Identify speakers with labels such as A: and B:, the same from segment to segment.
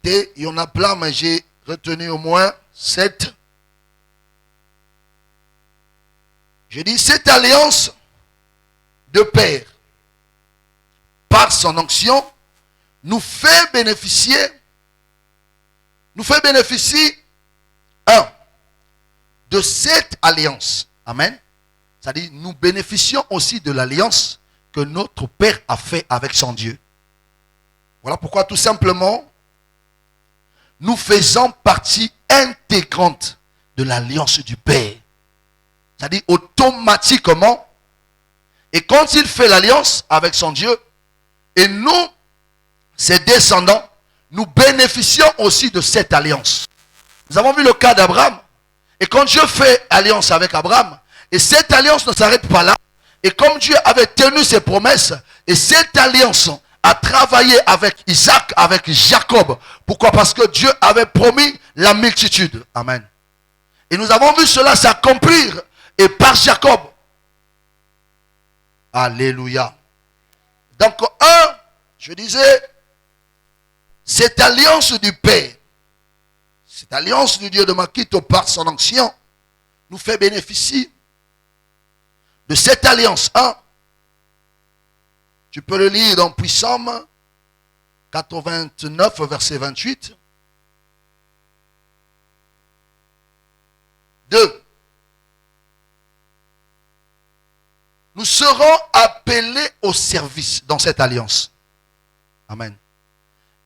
A: noté, il y en a plein, mais j'ai retenu au moins 7. Je dis, cette alliance de Père, par son onction, nous fait bénéficier, de cette alliance. Amen. C'est-à-dire, nous bénéficions aussi de l'alliance que notre Père a fait avec son Dieu. Voilà pourquoi, tout simplement, nous faisons partie intégrante de l'alliance du Père. C'est-à-dire, automatiquement, et quand il fait l'alliance avec son Dieu, et nous, ses descendants, nous bénéficions aussi de cette alliance. Nous avons vu le cas d'Abraham. Et quand Dieu fait alliance avec Abraham, et cette alliance ne s'arrête pas là, et comme Dieu avait tenu ses promesses, et cette alliance a travaillé avec Isaac, avec Jacob. Pourquoi? Parce que Dieu avait promis la multitude. Amen. Et nous avons vu cela s'accomplir, et par Jacob. Alléluia. Donc, je disais, cette alliance du Père, cette alliance du Dieu de Makito par son onction, nous fait bénéficier de cette alliance. Tu peux le lire dans Psaume 89, verset 28. 2. Nous serons appelés au service dans cette alliance. Amen.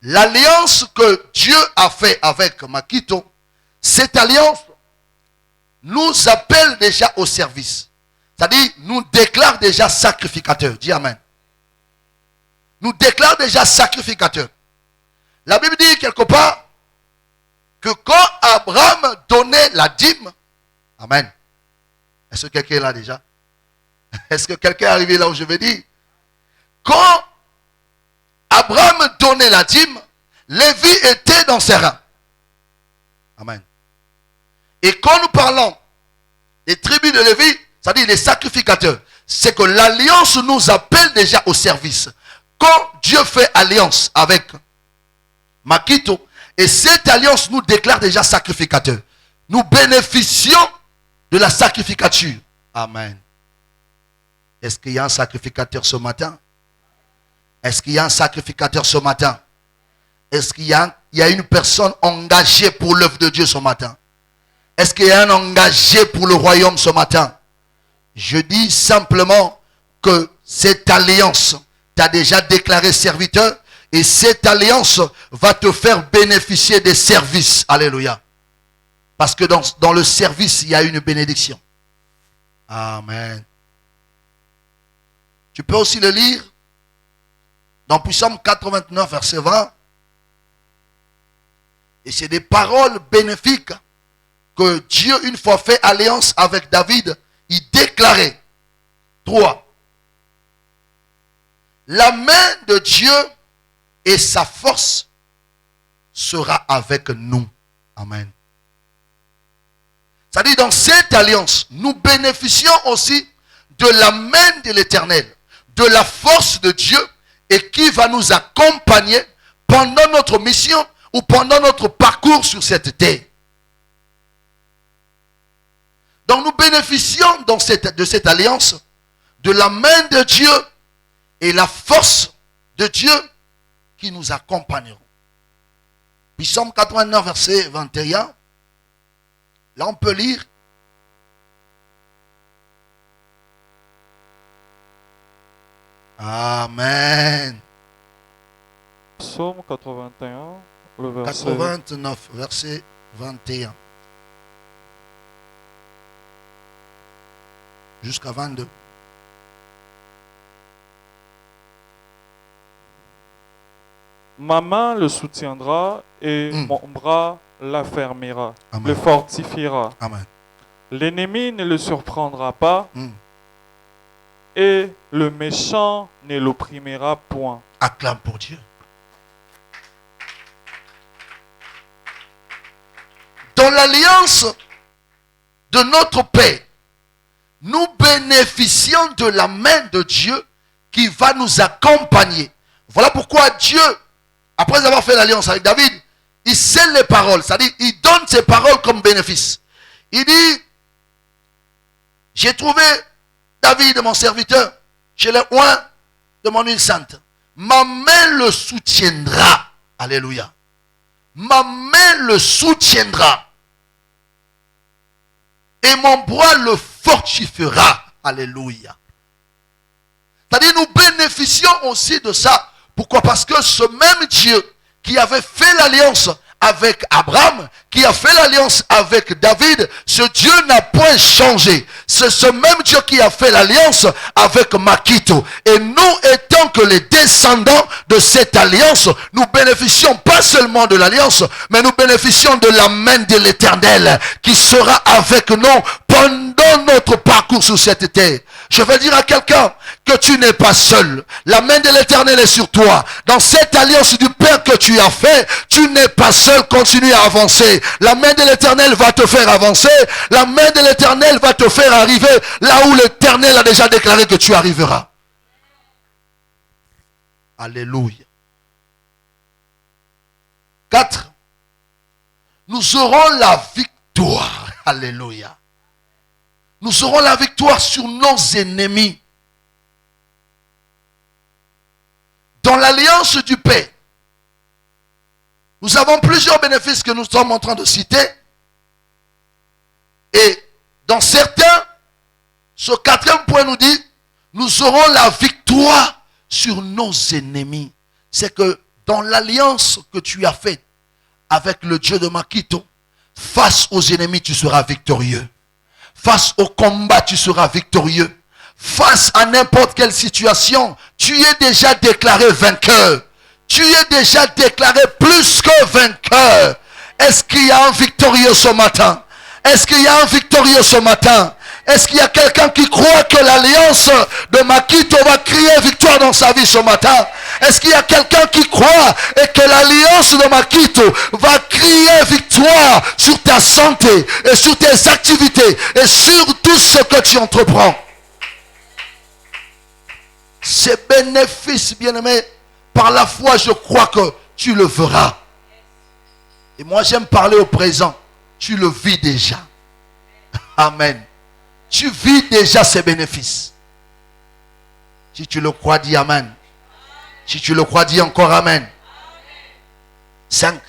A: L'alliance que Dieu a fait avec Makito, cette alliance nous appelle déjà au service. C'est-à-dire, nous déclare déjà sacrificateur. Dis Amen. Nous déclare déjà sacrificateur. La Bible dit quelque part que quand Abraham donnait la dîme, Amen. Est-ce que quelqu'un est là déjà? Est-ce que quelqu'un est arrivé là où je vais dire? Quand Abraham donnait la dîme, Lévi était dans ses rangs. Amen. Et quand nous parlons des tribus de Lévi, c'est-à-dire les sacrificateurs, c'est que l'alliance nous appelle déjà au service. Quand Dieu fait alliance avec Makito, et cette alliance nous déclare déjà sacrificateur, nous bénéficions de la sacrificature. Amen. Est-ce qu'il y a un sacrificateur ce matin? Est-ce qu'il y a un sacrificateur ce matin? Est-ce qu'il y a une personne engagée pour l'œuvre de Dieu ce matin? Est-ce qu'il y a un engagé pour le royaume ce matin? Je dis simplement que cette alliance t'a déjà déclaré serviteur et cette alliance va te faire bénéficier des services. Alléluia. Parce que dans le service, il y a une bénédiction. Amen. Tu peux aussi le lire dans Psaume 89, verset 20. Et c'est des paroles bénéfiques que Dieu, une fois fait alliance avec David, il déclarait. 3. La main de Dieu et sa force sera avec nous. Amen. C'est-à-dire, dans cette alliance, nous bénéficions aussi de la main de l'Éternel, de la force de Dieu, et qui va nous accompagner pendant notre mission ou pendant notre parcours sur cette terre. Donc nous bénéficions de cette alliance, de la main de Dieu et la force de Dieu qui nous accompagneront. Psaume 89, verset 21. Là on peut lire. Amen.
B: Psaume 81, le verset
A: 89, verset 21. Jusqu'à 22.
B: Ma main le soutiendra et mon bras l'affermira, le fortifiera.
A: Amen.
B: L'ennemi ne le surprendra pas et le méchant ne l'opprimera point.
A: Acclame pour Dieu. Dans l'alliance de notre Père, nous bénéficions de la main de Dieu qui va nous accompagner. Voilà pourquoi Dieu, après avoir fait l'alliance avec David, il scelle les paroles, c'est-à-dire il donne ses paroles comme bénéfice. Il dit, j'ai trouvé David, mon serviteur, chez les oins de mon huile sainte. Ma main le soutiendra. Alléluia. Ma main le soutiendra. Et mon bras le fortifiera. Alléluia. C'est-à-dire nous bénéficions aussi de ça. Pourquoi? Parce que ce même Dieu qui avait fait l'alliance avec Abraham, qui a fait l'alliance avec David, ce Dieu n'a point changé. C'est ce même Dieu qui a fait l'alliance avec Makito. Et nous, étant que les descendants de cette alliance, nous bénéficions pas seulement de l'alliance, mais nous bénéficions de la main de l'Éternel qui sera avec nous pendant notre parcours sur cette terre. Je veux dire à quelqu'un que tu n'es pas seul. La main de l'Éternel est sur toi. Dans cette alliance du Père que tu as fait, tu n'es pas seul. Continue à avancer. La main de l'Éternel va te faire avancer. La main de l'Éternel va te faire arriver là où l'Éternel a déjà déclaré que tu arriveras. Alléluia. 4. Nous aurons la victoire. Alléluia. Nous aurons la victoire sur nos ennemis. Dans l'alliance du Père, nous avons plusieurs bénéfices que nous sommes en train de citer. Et dans certains, ce 4e point nous dit, nous aurons la victoire sur nos ennemis. C'est que dans l'alliance que tu as faite avec le Dieu de Makito, face aux ennemis, tu seras victorieux. Face au combat, tu seras victorieux. Face à n'importe quelle situation, tu es déjà déclaré vainqueur. Tu es déjà déclaré plus que vainqueur. Est-ce qu'il y a un victorieux ce matin? Est-ce qu'il y a un victorieux ce matin? Est-ce qu'il y a quelqu'un qui croit que l'alliance de Makito va crier victoire dans sa vie ce matin? Est-ce qu'il y a quelqu'un qui croit et que l'alliance de Makito va crier victoire sur ta santé et sur tes activités et sur tout ce que tu entreprends? Ces bénéfices, bien-aimés, par la foi, je crois que tu le verras. Et moi, j'aime parler au présent. Tu le vis déjà. Amen. Tu vis déjà ces bénéfices. Si tu le crois, dis Amen. Si tu le crois, dis encore Amen. 5.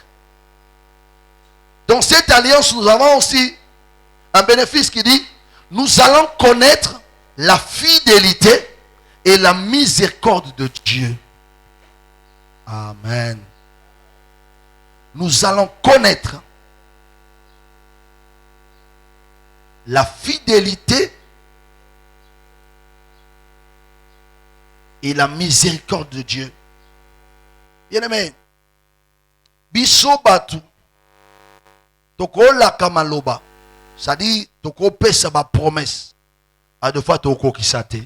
A: Dans cette alliance, nous avons aussi un bénéfice qui dit, nous allons connaître la fidélité et la miséricorde de Dieu. Amen. Nous allons connaître la fidélité et la miséricorde de Dieu. Bien-aimé, biso batu toko la kamaloba, c'est-à-dire toko pesa ba promesse à deux fois toko kisate.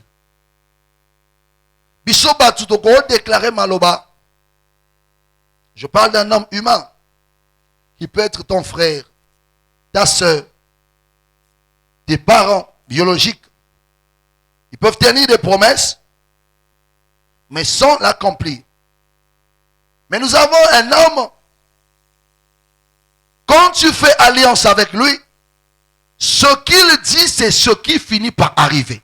A: Biso batu toko déclarer maloba. Je parle d'un homme humain qui peut être ton frère, ta soeur, tes parents biologiques. Ils peuvent tenir des promesses, mais sans l'accomplir. Mais nous avons un homme, quand tu fais alliance avec lui, ce qu'il dit, c'est ce qui finit par arriver.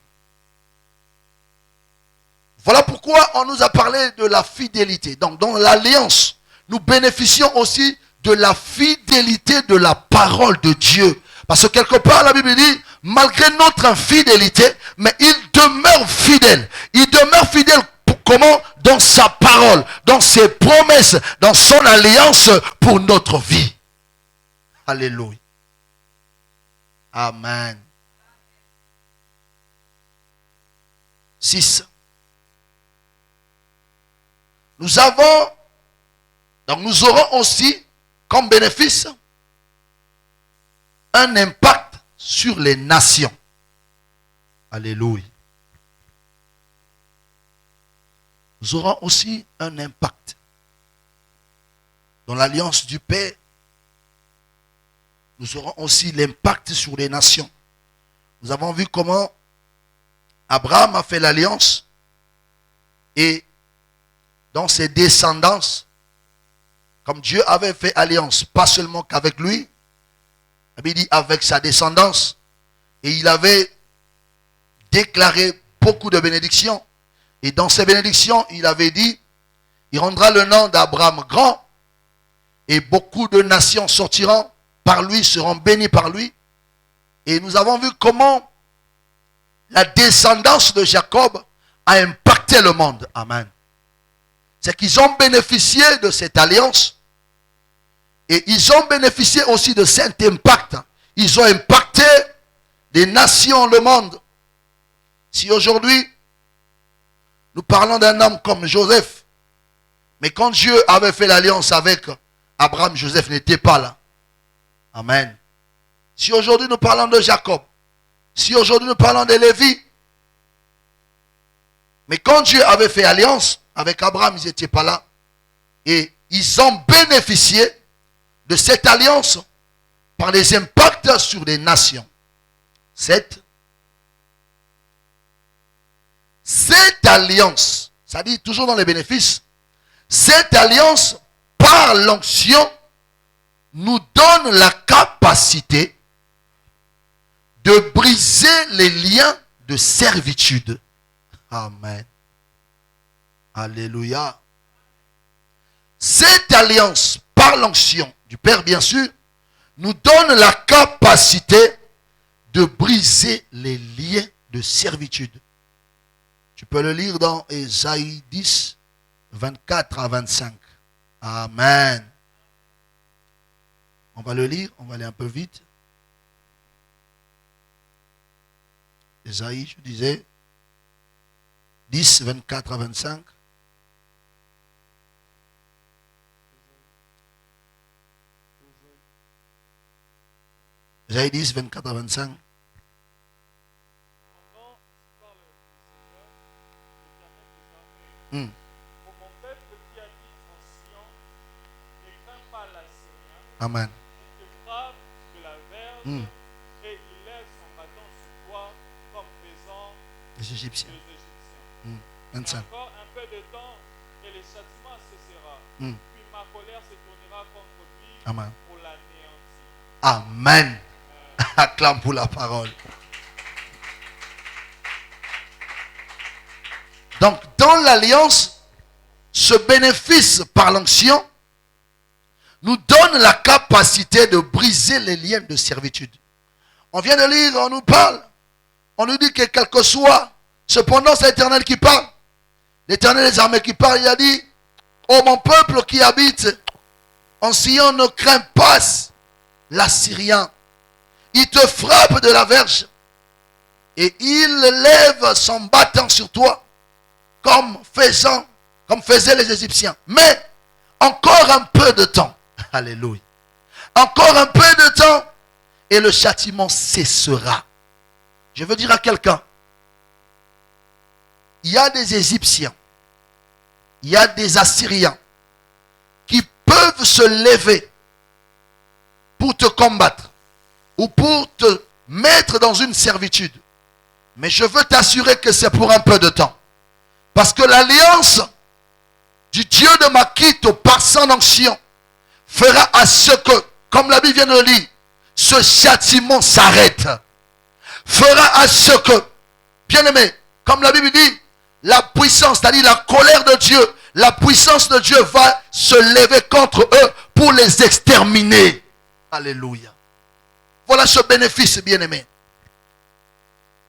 A: Voilà pourquoi on nous a parlé de la fidélité. Donc, dans l'alliance, nous bénéficions aussi de la fidélité de la parole de Dieu. Parce que quelque part, la Bible dit, malgré notre infidélité, mais il demeure fidèle. Il demeure fidèle comment? Dans sa parole, dans ses promesses, dans son alliance pour notre vie. Alléluia. Amen. 6. Nous aurons aussi comme bénéfice un impact sur les nations. Alléluia. Nous aurons aussi un impact. Dans l'alliance du Père, nous aurons aussi l'impact sur les nations. Nous avons vu comment Abraham a fait l'alliance et dans ses descendances, comme Dieu avait fait alliance, pas seulement qu'avec lui, il dit avec sa descendance, et il avait déclaré beaucoup de bénédictions. Et dans ces bénédictions, il avait dit, il rendra le nom d'Abraham grand, et beaucoup de nations sortiront par lui, seront bénies par lui. Et nous avons vu comment la descendance de Jacob a impacté le monde. Amen. C'est qu'ils ont bénéficié de cette alliance, et ils ont bénéficié aussi de cet impact. Ils ont impacté les nations, le monde. Si aujourd'hui, nous parlons d'un homme comme Joseph, mais quand Dieu avait fait l'alliance avec Abraham, Joseph n'était pas là. Amen. Si aujourd'hui nous parlons de Jacob, si aujourd'hui nous parlons de Lévi, mais quand Dieu avait fait alliance avec Abraham, ils n'étaient pas là. Et ils ont bénéficié de cette alliance par les impacts sur les nations. Cette alliance, ça dit toujours dans les bénéfices, cette alliance par l'onction nous donne la capacité de briser les liens de servitude. Amen. Alléluia. Cette alliance par l'onction du Père, bien sûr, nous donne la capacité de briser les liens de servitude. Tu peux le lire dans Ésaïe 10, 24 à 25. Amen. On va le lire, on va aller un peu vite. Ésaïe, je disais, 10, 24 à 25. Ésaïe 10, 24 à 25.
B: Pour mon peuple qui habite en Sion, ne craint pas l'Assyriens,
A: Amen.
B: il te frappe de la verge et il lève son bâton sur toi comme faisant
A: Les Égyptiens.
B: les Égyptiens.
A: 25.
B: Encore un peu de temps et le châtiment cessera. Puis ma colère se tournera contre lui
A: Amen.
B: pour l'anéantir.
A: Amen. Acclame pour la parole. Donc, dans l'alliance, ce bénéfice par l'onction nous donne la capacité de briser les liens de servitude. On vient de lire, on nous parle, on nous dit que quel que soit, cependant c'est l'Éternel qui parle. L'Éternel des armées qui parle, il a dit, ô mon peuple qui habite en Sion, ne crains pas l'Assyrien. Il te frappe de la verge et il lève son bâton sur toi comme faisaient les Égyptiens. Mais encore un peu de temps. Alléluia. Encore un peu de temps et le châtiment cessera. Je veux dire à quelqu'un, il y a des Égyptiens, il y a des Assyriens qui peuvent se lever pour te combattre ou pour te mettre dans une servitude. Mais je veux t'assurer que c'est pour un peu de temps. Parce que l'alliance du Dieu de Makito par son onction fera à ce que, comme la Bible vient de le lire, ce châtiment s'arrête. Fera à ce que, bien aimé, comme la Bible dit, la puissance, c'est-à-dire la colère de Dieu, la puissance de Dieu va se lever contre eux pour les exterminer. Alléluia. Voilà ce bénéfice, bien aimé.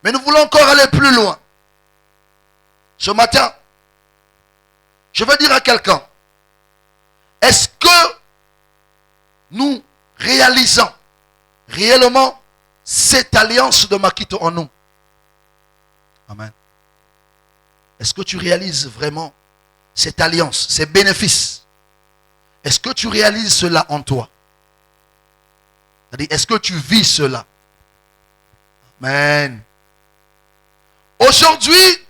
A: Mais nous voulons encore aller plus loin. Ce matin, je veux dire à quelqu'un, est-ce que nous réalisons réellement cette alliance de Makito en nous? Amen. Est-ce que tu réalises vraiment cette alliance, ces bénéfices? Est-ce que tu réalises cela en toi? C'est-à-dire, est-ce que tu vis cela? Amen. Aujourd'hui,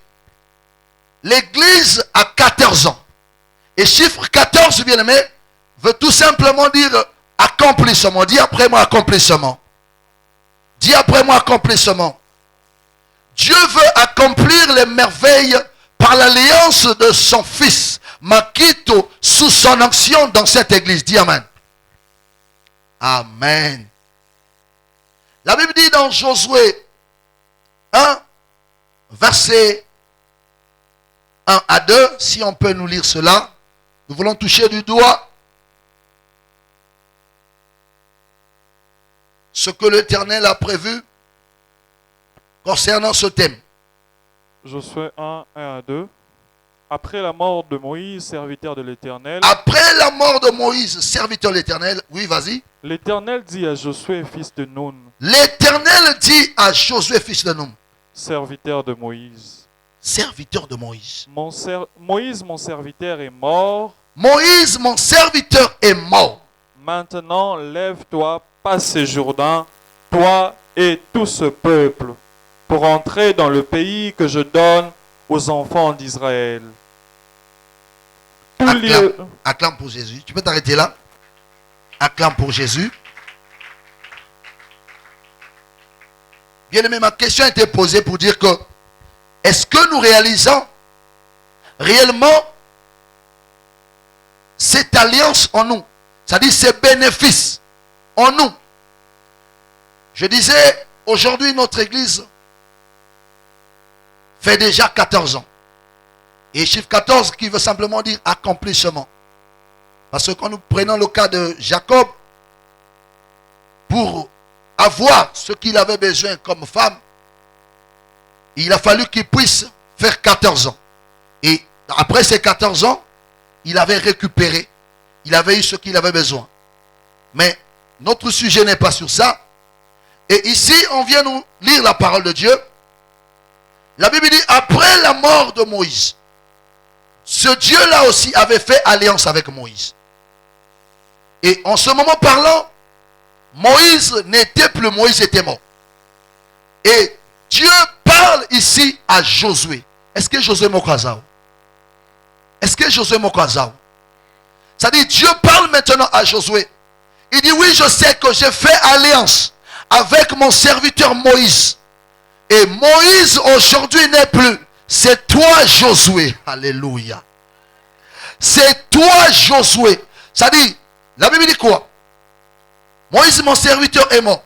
A: l'Église a 14 ans. Et chiffre 14, bien aimé, veut tout simplement dire accomplissement. Dis après moi accomplissement. Dis après moi accomplissement. Dieu veut accomplir les merveilles par l'alliance de son Fils, Makito sous son action dans cette église. Dis Amen. Amen. La Bible dit dans Josué 1, verset 1 à 2, si on peut nous lire cela, nous voulons toucher du doigt ce que l'Éternel a prévu concernant ce thème.
B: Josué 1, 1 à 2. Après la mort de Moïse, serviteur de l'Éternel.
A: Après la mort de Moïse, serviteur de l'Éternel, oui, vas-y.
B: L'Éternel dit à Josué, fils de Nun,
A: L'Éternel dit à Josué, fils de Nun,
B: serviteur de Moïse.
A: serviteur de Moïse.
B: Moïse, mon serviteur, est mort.
A: Moïse, mon serviteur, est mort.
B: Maintenant, lève-toi, passe ce Jourdain, toi et tout ce peuple, pour entrer dans le pays que je donne aux enfants d'Israël.
A: Acclame pour Jésus. Tu peux t'arrêter là. Acclame pour Jésus. Bien aimé, ma question a été posée pour dire que est-ce que nous réalisons réellement cette alliance en nous, c'est-à-dire ces bénéfices en nous? Je disais, aujourd'hui notre église fait déjà 14 ans. Et chiffre 14 qui veut simplement dire accomplissement. Parce que quand nous prenons le cas de Jacob, pour avoir ce qu'il avait besoin comme femme, il a fallu qu'il puisse faire 14 ans. Et après ces 14 ans, il avait récupéré. Il avait eu ce qu'il avait besoin. Mais notre sujet n'est pas sur ça. Et ici, on vient nous lire la parole de Dieu. La Bible dit, après la mort de Moïse, ce Dieu-là aussi avait fait alliance avec Moïse. Et en ce moment parlant, Moïse n'était plus, Moïse était mort. Et Dieu parle ici à Josué. Est-ce que Josué Mokazao? Est-ce que Josué Mokazao? C'est-à-dire, Dieu parle maintenant à Josué. Il dit, oui, je sais que j'ai fait alliance avec mon serviteur Moïse. Et Moïse aujourd'hui n'est plus. C'est toi Josué. Alléluia. C'est toi Josué. C'est-à-dire, la Bible dit quoi? Moïse, mon serviteur, est mort.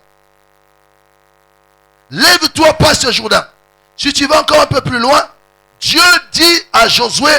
A: Lève-toi, passe ce Jourdain. Si tu vas encore un peu plus loin, Dieu dit à Josué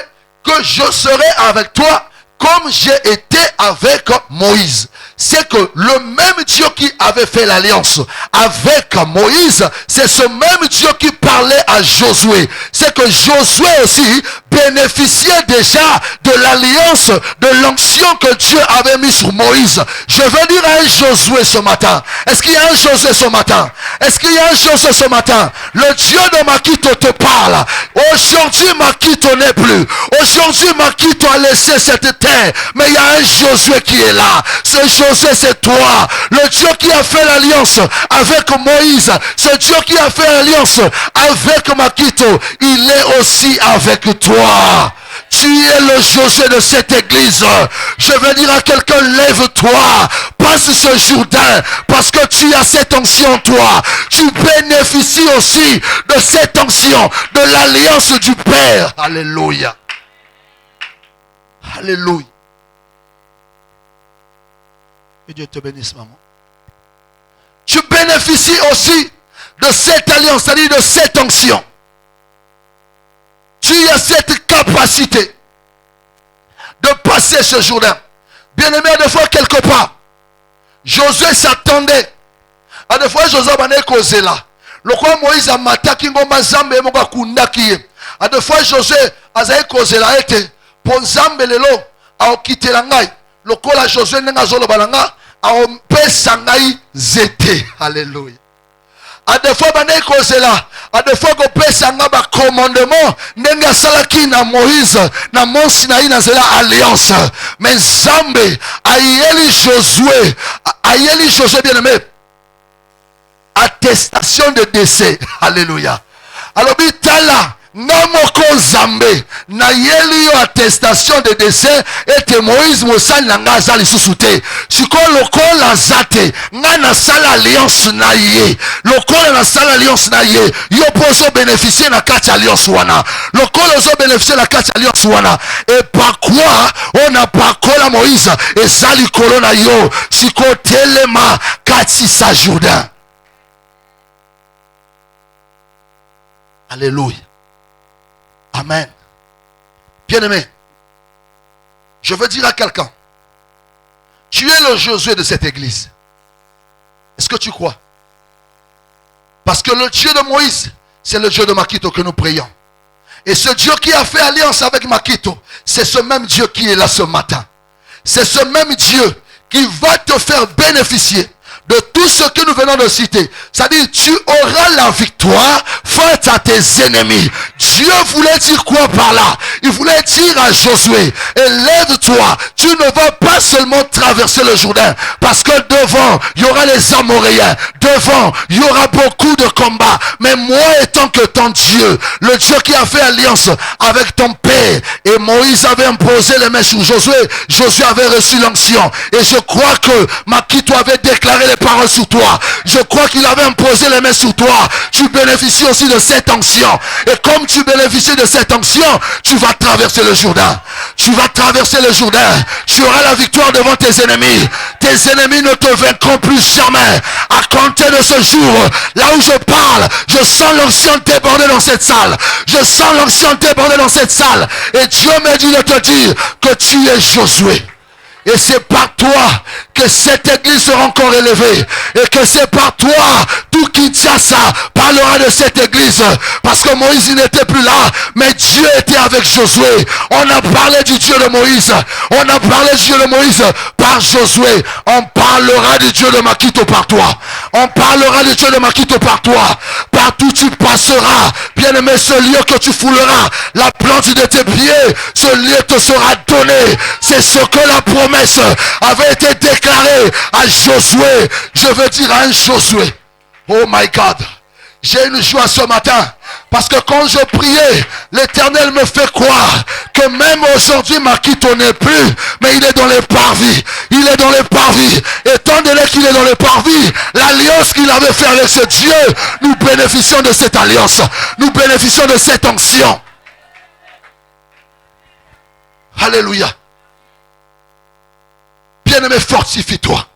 A: que je serai avec toi comme j'ai été avec Moïse. C'est que le même Dieu qui avait fait l'alliance avec Moïse, c'est ce même Dieu qui parlait à Josué. C'est que Josué aussi bénéficiait déjà de l'alliance, de l'onction que Dieu avait mis sur Moïse. Je veux dire à un Josué ce matin. Est-ce qu'il y a un Josué ce matin? Est-ce qu'il y a un Josué ce matin? Le Dieu de Makito te parle. Aujourd'hui, Makito n'est plus. Aujourd'hui, Makito a laissé cette terre. Mais il y a un Josué qui est là. Ce Josué, c'est toi. Le Dieu qui a fait l'alliance avec Moïse. Ce Dieu qui a fait l'alliance avec Makito. Il est aussi avec toi. Tu es le Josué de cette église. Je veux dire à quelqu'un, lève-toi, passe ce Jourdain, parce que tu as cette onction en toi. Tu bénéficies aussi de cette onction, de l'alliance du Père. Alléluia. Alléluia. Que Dieu te bénisse, maman. Tu bénéficies aussi de cette alliance, c'est-à-dire de cette onction. Tu as cette capacité de passer ce Jourdain. Bien aimé, à des fois, quelque part, Josué s'attendait. À des fois, Josué a causé là. Le quoi Moïse a mataki ngoma zambe moka kundaki. À des fois, Josué a causé là. Pour zambe lelo, a quitté la ngai. Le quoi la Josué n'a zolo balanga, a pesa ngai zete. Alléluia. À des fois, bané causé là. À des fois, qu'on pesa nga ba commandement. Nenga salaki na Moïse, na Mont Sinaï na zela alliance. Mais zambe, ayeli Josué, bien aimé. Attestation de décès. Alléluia. Alors, bitala, Namoko Zambe. Nayeli yo attestation de décès et Moïse Mosal nanga zali susute. Siko lokola zate. Ngana sala alliance na ye. Lokola na sala alliance na ye. Yo poso bénéficier na kati alliance wana. Lokola zo bénéficier na kati alliance wana. Et par quoi on a pakola Moïse et zali kolona yo. Siko telema kati sa Jourdain. Alléluia. Amen. Bien-aimé, je veux dire à quelqu'un, tu es le Josué de cette église. Est-ce que tu crois? Parce que le Dieu de Moïse, c'est le Dieu de Makito que nous prions. Et ce Dieu qui a fait alliance avec Makito, c'est ce même Dieu qui est là ce matin. C'est ce même Dieu qui va te faire bénéficier de tout ce que nous venons de citer. C'est-à-dire, tu auras la victoire face à tes ennemis. Dieu voulait dire quoi par là? Il voulait dire à Josué, élève-toi, tu ne vas pas seulement traverser le Jourdain, parce que devant, il y aura les Amoréens, devant, il y aura beaucoup de combats, mais moi étant que ton Dieu, le Dieu qui a fait alliance avec ton père, et Moïse avait imposé les mains sur Josué, Josué avait reçu l'onction, et je crois que Makito avait déclaré les paroles sur toi, je crois qu'il avait imposé les mains sur toi, tu bénéficies aussi de cette onction, et comme tu bénéficies de cette onction, tu vas traverser le Jourdain, tu vas traverser le Jourdain, tu auras la victoire devant tes ennemis ne te vaincront plus jamais, à compter de ce jour, là où je parle, je sens l'onction déborder dans cette salle, je sens l'onction déborder dans cette salle, et Dieu me dit de te dire que tu es Josué. Et c'est par toi que cette église sera encore élevée. Et que c'est par toi, tout Kinshasa parlera de cette église. Parce que Moïse n'était plus là, mais Dieu était avec Josué. On a parlé du Dieu de Moïse. On a parlé du Dieu de Moïse par Josué. On parlera du Dieu de Makito par toi. On parlera du Dieu de Makito par toi. Partout tu passeras, bien-aimé, ce lieu que tu fouleras, la plante de tes pieds, ce lieu te sera donné. C'est ce que la promesse avait été déclarée à Josué. Je veux dire à un Josué, oh my God, j'ai une joie ce matin. Parce que quand je priais, l'Éternel me fait croire que même aujourd'hui, Makito n'est plus, mais il est dans les parvis. Il est dans les parvis. Étant donné qu'il est dans les parvis, l'alliance qu'il avait fait avec ce Dieu, nous bénéficions de cette alliance. Nous bénéficions de cette onction. Alléluia. Bien-aimé, fortifie-toi.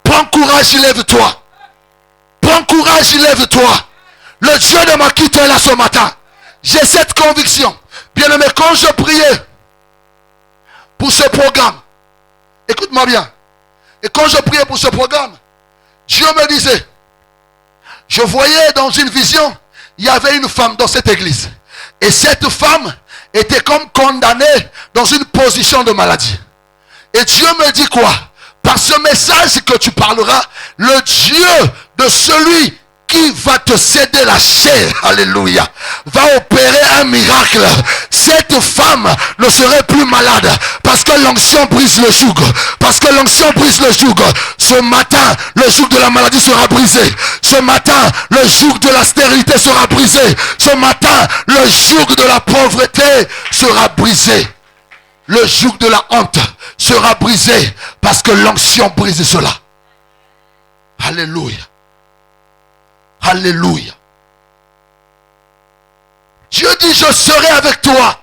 A: Prends courage, lève-toi. Prends courage, lève-toi. Le Dieu de Makito est là ce matin. J'ai cette conviction. Bien-aimé, quand je priais pour ce programme, écoute-moi bien. Et quand je priais pour ce programme, Dieu me disait, je voyais dans une vision, il y avait une femme dans cette église. Et cette femme était comme condamnée dans une position de maladie. Et Dieu me dit quoi? Par ce message que tu parleras, le Dieu de celui qui va te céder la chair, alléluia, va opérer un miracle. Cette femme ne serait plus malade parce que l'onction brise le joug. Parce que l'onction brise le joug. Ce matin, le joug de la maladie sera brisé. Ce matin, le joug de la stérilité sera brisé. Ce matin, le joug de la pauvreté sera brisé. Le joug de la honte sera brisé parce que l'onction brise cela. Alléluia. Alléluia. Dieu dit, je serai avec toi.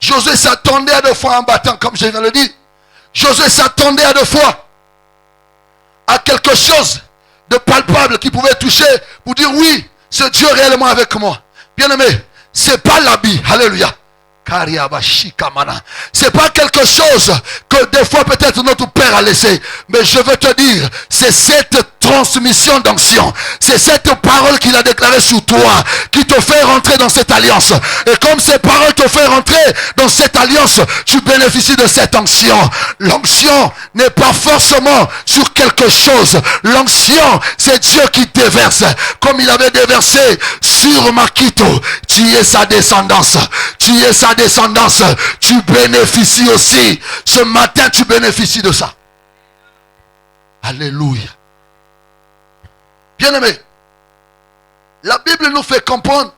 A: Josué s'attendait à deux fois en battant, comme je viens de le dire. Josué s'attendait à deux fois à quelque chose de palpable qui pouvait toucher pour dire oui, ce Dieu est réellement avec moi. Bien aimé, c'est pas l'habit. Alléluia. C'est pas quelque chose que des fois peut-être notre père a laissé, mais je veux te dire, c'est cette transmission d'onction, c'est cette parole qu'il a déclarée sur toi qui te fait rentrer dans cette alliance. Et comme ces paroles te font rentrer dans cette alliance, tu bénéficies de cette onction. L'onction n'est pas forcément sur quelque chose. L'onction, c'est Dieu qui déverse, comme il avait déversé sur Makito. Tu es sa descendance. Tu es sa descendance. Tu bénéficies aussi. Ce matin, tu bénéficies de ça. Alléluia. Bien-aimé, La Bible nous fait comprendre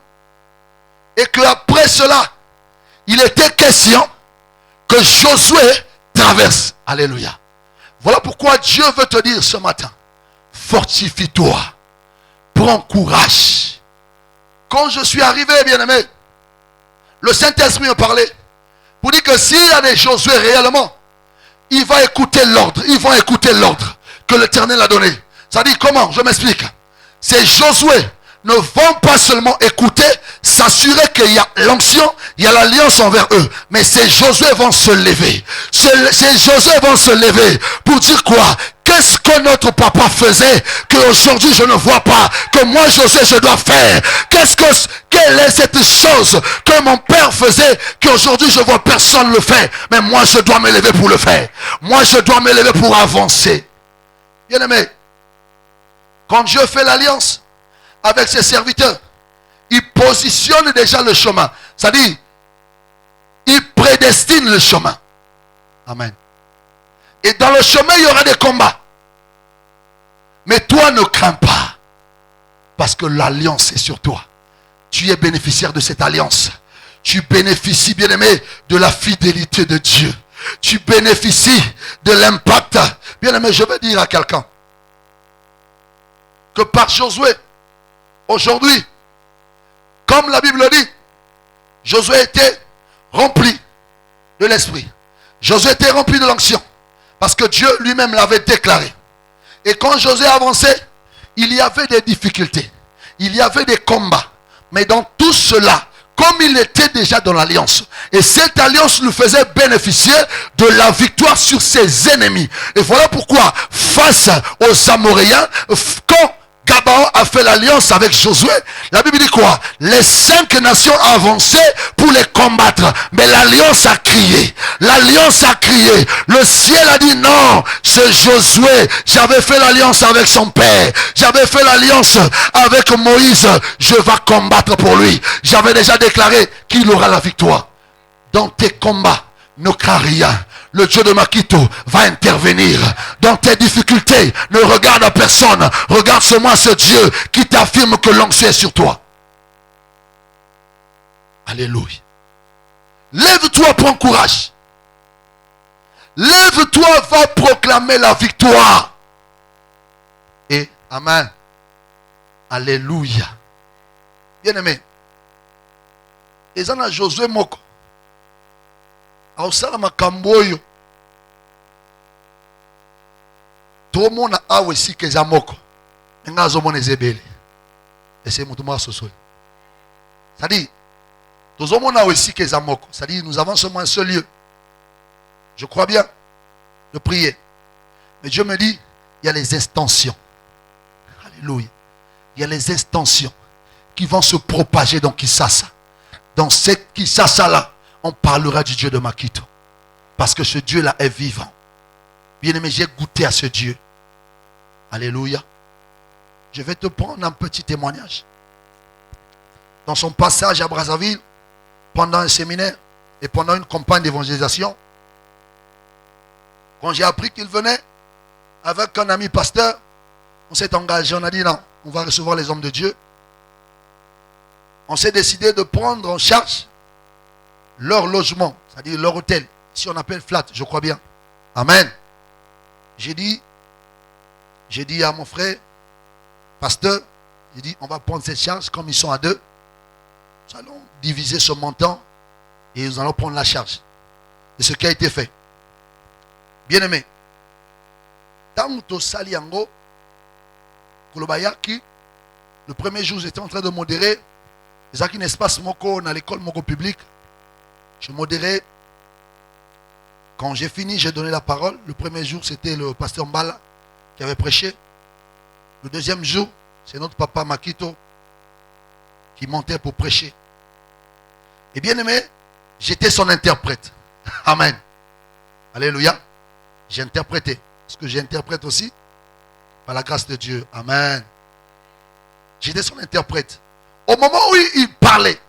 A: et qu'après cela, il était question que Josué traverse. Alléluia. Voilà pourquoi Dieu veut te dire ce matin, fortifie-toi, prends courage. Quand je suis arrivé, bien-aimé, le Saint-Esprit me parlait pour dire que s'il y a des Josué réellement, il va écouter l'ordre. Ils vont écouter l'ordre que l'Éternel a donné. Ça dit comment? Je m'explique. Ces Josué ne vont pas seulement écouter, s'assurer qu'il y a l'onction, il y a l'alliance envers eux. Mais ces Josué vont se lever. Ces Josué vont se lever pour dire quoi? Qu'est-ce que notre papa faisait qu'aujourd'hui je ne vois pas, que moi Josué je dois faire? Quelle est cette chose que mon père faisait qu'aujourd'hui je vois personne le faire? Mais moi je dois me lever pour le faire. Moi je dois me lever pour avancer. Bien aimé, quand Dieu fait l'alliance avec ses serviteurs, il positionne déjà le chemin. C'est-à-dire, il prédestine le chemin. Amen. Et dans le chemin, il y aura des combats. Mais toi, ne crains pas. Parce que l'alliance est sur toi. Tu es bénéficiaire de cette alliance. Tu bénéficies, bien-aimé, de la fidélité de Dieu. Tu bénéficies de l'impact. Bien-aimé, je vais dire à quelqu'un que par Josué, aujourd'hui, comme la Bible dit, Josué était rempli de l'esprit. Josué était rempli de l'onction. Parce que Dieu lui-même l'avait déclaré. Et quand Josué avançait, il y avait des difficultés. Il y avait des combats. Mais dans tout cela, comme il était déjà dans l'alliance, et cette alliance lui faisait bénéficier de la victoire sur ses ennemis. Et voilà pourquoi, face aux Amoréens, quand Gabaon a fait l'alliance avec Josué, la Bible dit quoi? Les 5 nations avançaient pour les combattre. Mais l'alliance a crié. L'alliance a crié. Le ciel a dit non, c'est Josué. J'avais fait l'alliance avec son père. J'avais fait l'alliance avec Moïse. Je vais combattre pour lui. J'avais déjà déclaré qu'il aura la victoire. Dans tes combats, ne crains rien. Le Dieu de Makito va intervenir. Dans tes difficultés, ne regarde à personne. Regarde seulement ce Dieu qui t'affirme que l'onction est sur toi. Alléluia. Lève-toi, prends courage. Lève-toi, va proclamer la victoire. Et amen. Alléluia. Bien-aimé. Et ça, Josué Moko. Aosala makambo oyo tomona awe sike za moko nga azomona ezebele ese mutu mwa sosoli. C'est-à-dire tozomona awe sike za moko, c'est-à-dire nous avons seulement un seul lieu, je crois bien, de prier. Mais Dieu me dit il y a les extensions. Alléluia. Il y a les extensions qui vont se propager dans Kisasa. Dans ce Kisasa là, on parlera du Dieu de Makito. Parce que ce Dieu-là est vivant. Bien-aimé, j'ai goûté à ce Dieu. Alléluia. Je vais te prendre un petit témoignage. Dans son passage à Brazzaville, pendant un séminaire et pendant une campagne d'évangélisation, quand j'ai appris qu'il venait avec un ami pasteur, on s'est engagé, on a dit non, on va recevoir les hommes de Dieu. On s'est décidé de prendre en charge leur logement, c'est-à-dire leur hôtel. Si on appelle flat, je crois bien. Amen. J'ai dit à mon frère, pasteur, j'ai dit, on va prendre cette charge, comme ils sont à 2. Nous allons diviser ce montant et nous allons prendre la charge. C'est ce qui a été fait. Bien aimé. Tanto Saliango, Kolobayaki, le premier jour, j'étais en train de modérer. C'est un espace moko dans l'école moko publique. Je modérais. Quand j'ai fini, j'ai donné la parole. Le premier jour, c'était le pasteur Mbala qui avait prêché. Le deuxième jour, c'est notre papa Makito qui montait pour prêcher. Et bien aimé, j'étais son interprète. Amen. Alléluia. J'ai interprété. Ce que j'interprète aussi, par la grâce de Dieu. Amen. J'étais son interprète. Au moment où il parlait,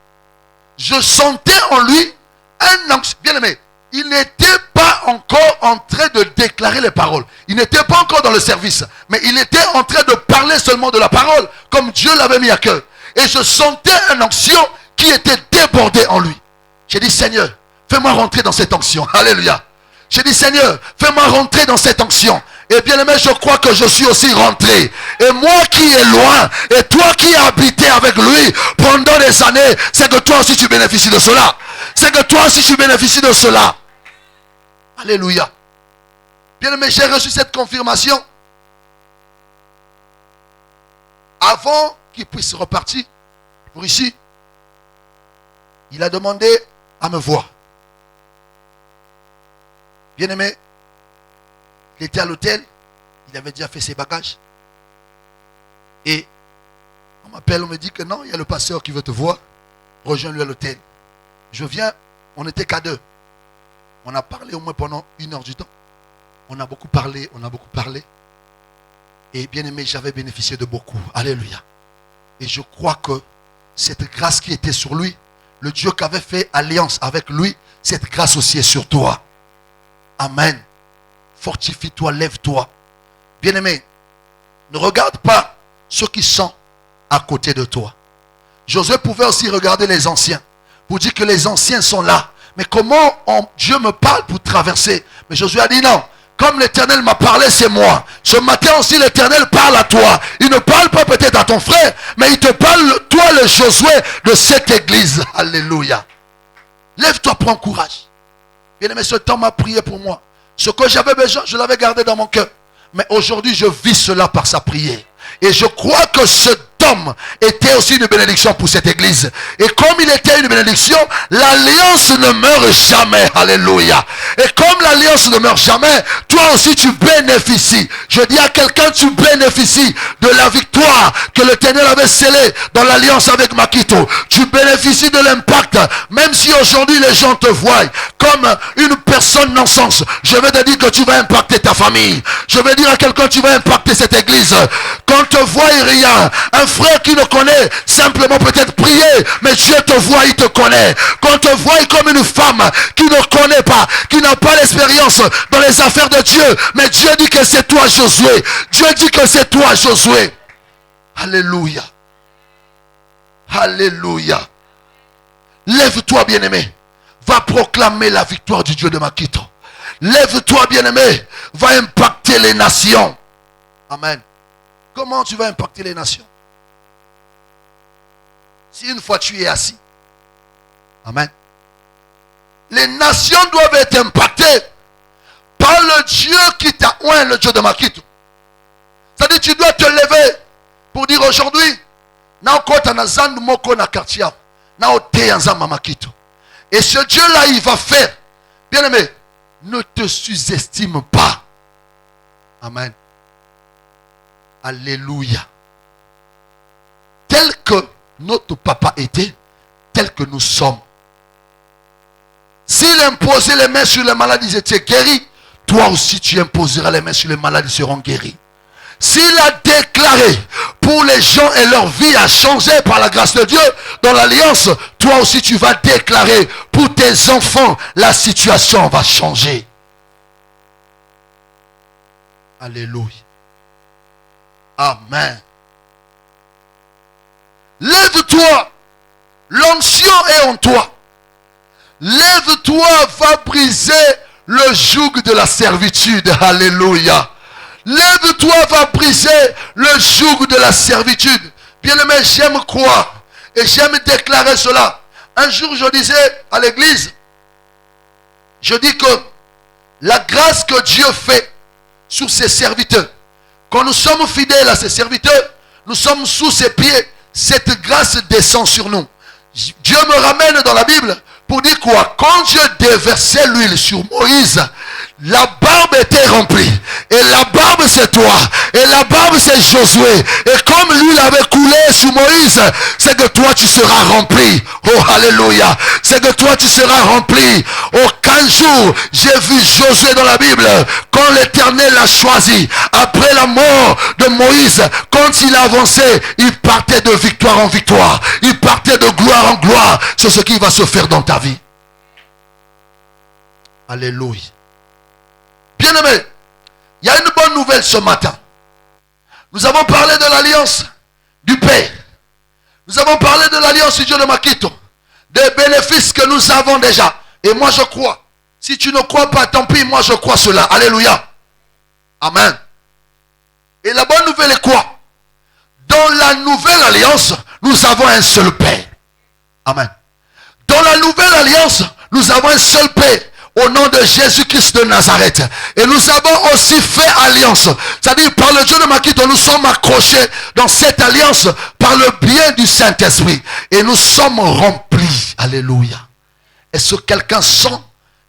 A: je sentais en lui un ange. Bien aimé, il n'était pas encore en train de déclarer les paroles. Il n'était pas encore dans le service. Mais il était en train de parler seulement de la parole, comme Dieu l'avait mis à cœur. et je sentais une onction qui était débordée en lui. J'ai dit, Seigneur, fais-moi rentrer dans cette onction. Alléluia. J'ai dit, Seigneur, fais-moi rentrer dans cette onction. Et bien aimé, je crois que je suis aussi rentré. Et moi qui est loin, et toi qui as habité avec lui pendant des années, c'est que toi aussi tu bénéficies de cela. C'est que toi aussi tu bénéficies de cela. Alléluia. Bien aimé, j'ai reçu cette confirmation. Avant qu'il puisse repartir pour ici, il a demandé à me voir. Bien aimé, il était à l'hôtel, il avait déjà fait ses bagages. Et on m'appelle, on me dit que non, il y a le pasteur qui veut te voir. Rejoins-lui à l'hôtel. Je viens, on n'était qu'à deux. On a parlé au moins pendant 1 heure du temps. On a beaucoup parlé, Et bien aimé, j'avais bénéficié de beaucoup. Alléluia. Et je crois que cette grâce qui était sur lui, le Dieu qui avait fait alliance avec lui, cette grâce aussi est sur toi. Amen. Fortifie-toi, lève-toi. Bien-aimé, ne regarde pas ceux qui sont à côté de toi. Josué pouvait aussi regarder les anciens pour dire que les anciens sont là. Mais comment Dieu me parle pour traverser? Mais Josué a dit non. Comme l'Éternel m'a parlé, c'est moi. Ce matin aussi, l'Éternel parle à toi. Il ne parle pas peut-être à ton frère, mais il te parle, toi le Josué de cette église. Alléluia. Lève-toi, prends courage. Bien-aimé, ce temps m'a prié pour moi. Ce que j'avais besoin, je l'avais gardé dans mon cœur. Mais aujourd'hui, je vis cela par sa prière. Et je crois que cet homme était aussi une bénédiction pour cette église. Et comme il était une bénédiction, l'alliance ne meurt jamais. Alléluia. Et comme l'alliance ne meurt jamais, toi aussi tu bénéficies. Je dis à quelqu'un, tu bénéficies de la victoire que l'Éternel avait scellée dans l'alliance avec Makito. Tu bénéficies de l'impact. Même si aujourd'hui les gens te voient comme une personne non sens, je vais te dire que tu vas impacter ta famille. Je vais dire à quelqu'un, tu vas impacter cette église. Quand te voit rien, un frère qui ne connaît simplement peut-être prier, mais Dieu te voit, il te connaît. Quand te voit comme une femme qui ne connaît pas, qui n'a pas l'expérience dans les affaires de Dieu, mais Dieu dit que c'est toi Josué. Dieu dit que c'est toi Josué. Alléluia. Alléluia. Lève-toi bien-aimé. Va proclamer la victoire du Dieu de Makito. Lève-toi bien-aimé. Va impacter les nations. Amen. Comment tu vas impacter les nations? Si une fois tu es assis. Amen. Les nations doivent être impactées par le Dieu qui t'a oint, le Dieu de Makito. C'est-à-dire tu dois te lever pour dire aujourd'hui, et ce Dieu-là, il va faire. Bien-aimé, ne te sous-estime pas. Amen. Alléluia. Tel que notre papa était, tel que nous sommes. S'il imposait les mains sur les malades, ils étaient guéris. Toi aussi, tu imposeras les mains sur les malades, ils seront guéris. S'il a déclaré pour les gens et leur vie a changé par la grâce de Dieu dans l'alliance, toi aussi tu vas déclarer pour tes enfants, la situation va changer. Alléluia. Amen. Lève-toi. L'onction est en toi. Lève-toi, va briser le joug de la servitude. Alléluia. Lève-toi, va briser le joug de la servitude. Bien-aimé, j'aime croire et j'aime déclarer cela. Un jour, je disais à l'église, je dis que la grâce que Dieu fait sur ses serviteurs, quand nous sommes fidèles à ses serviteurs, nous sommes sous ses pieds, cette grâce descend sur nous. Dieu me ramène dans la Bible pour dire quoi? Quand Dieu déversait l'huile sur Moïse, la barbe était remplie. Et la barbe c'est toi. Et la barbe c'est Josué. Et comme l'huile avait coulé sur Moïse, c'est que toi tu seras rempli. Oh alléluia. C'est que toi tu seras rempli. Aucun jour j'ai vu Josué dans la Bible. Quand l'Éternel l'a choisi, après la mort de Moïse, quand il avançait, il partait de victoire en victoire. Il partait de gloire en gloire. C'est ce qui va se faire dans ta vie. Alléluia. Bien-aimé, il y a une bonne nouvelle ce matin. Nous avons parlé de l'alliance du Père. Nous avons parlé de l'alliance du Dieu de Makito, des bénéfices que nous avons déjà. Et moi je crois. Si tu ne crois pas, tant pis, moi je crois cela. Alléluia. Amen. Et la bonne nouvelle est quoi? Dans la nouvelle alliance, nous avons un seul Père. Amen. Dans la nouvelle alliance, nous avons un seul Père. Au nom de Jésus-Christ de Nazareth. Et nous avons aussi fait alliance. C'est-à-dire par le Dieu de Makito, nous sommes accrochés dans cette alliance par le bien du Saint-Esprit. Et nous sommes remplis. Alléluia. Est-ce que quelqu'un sent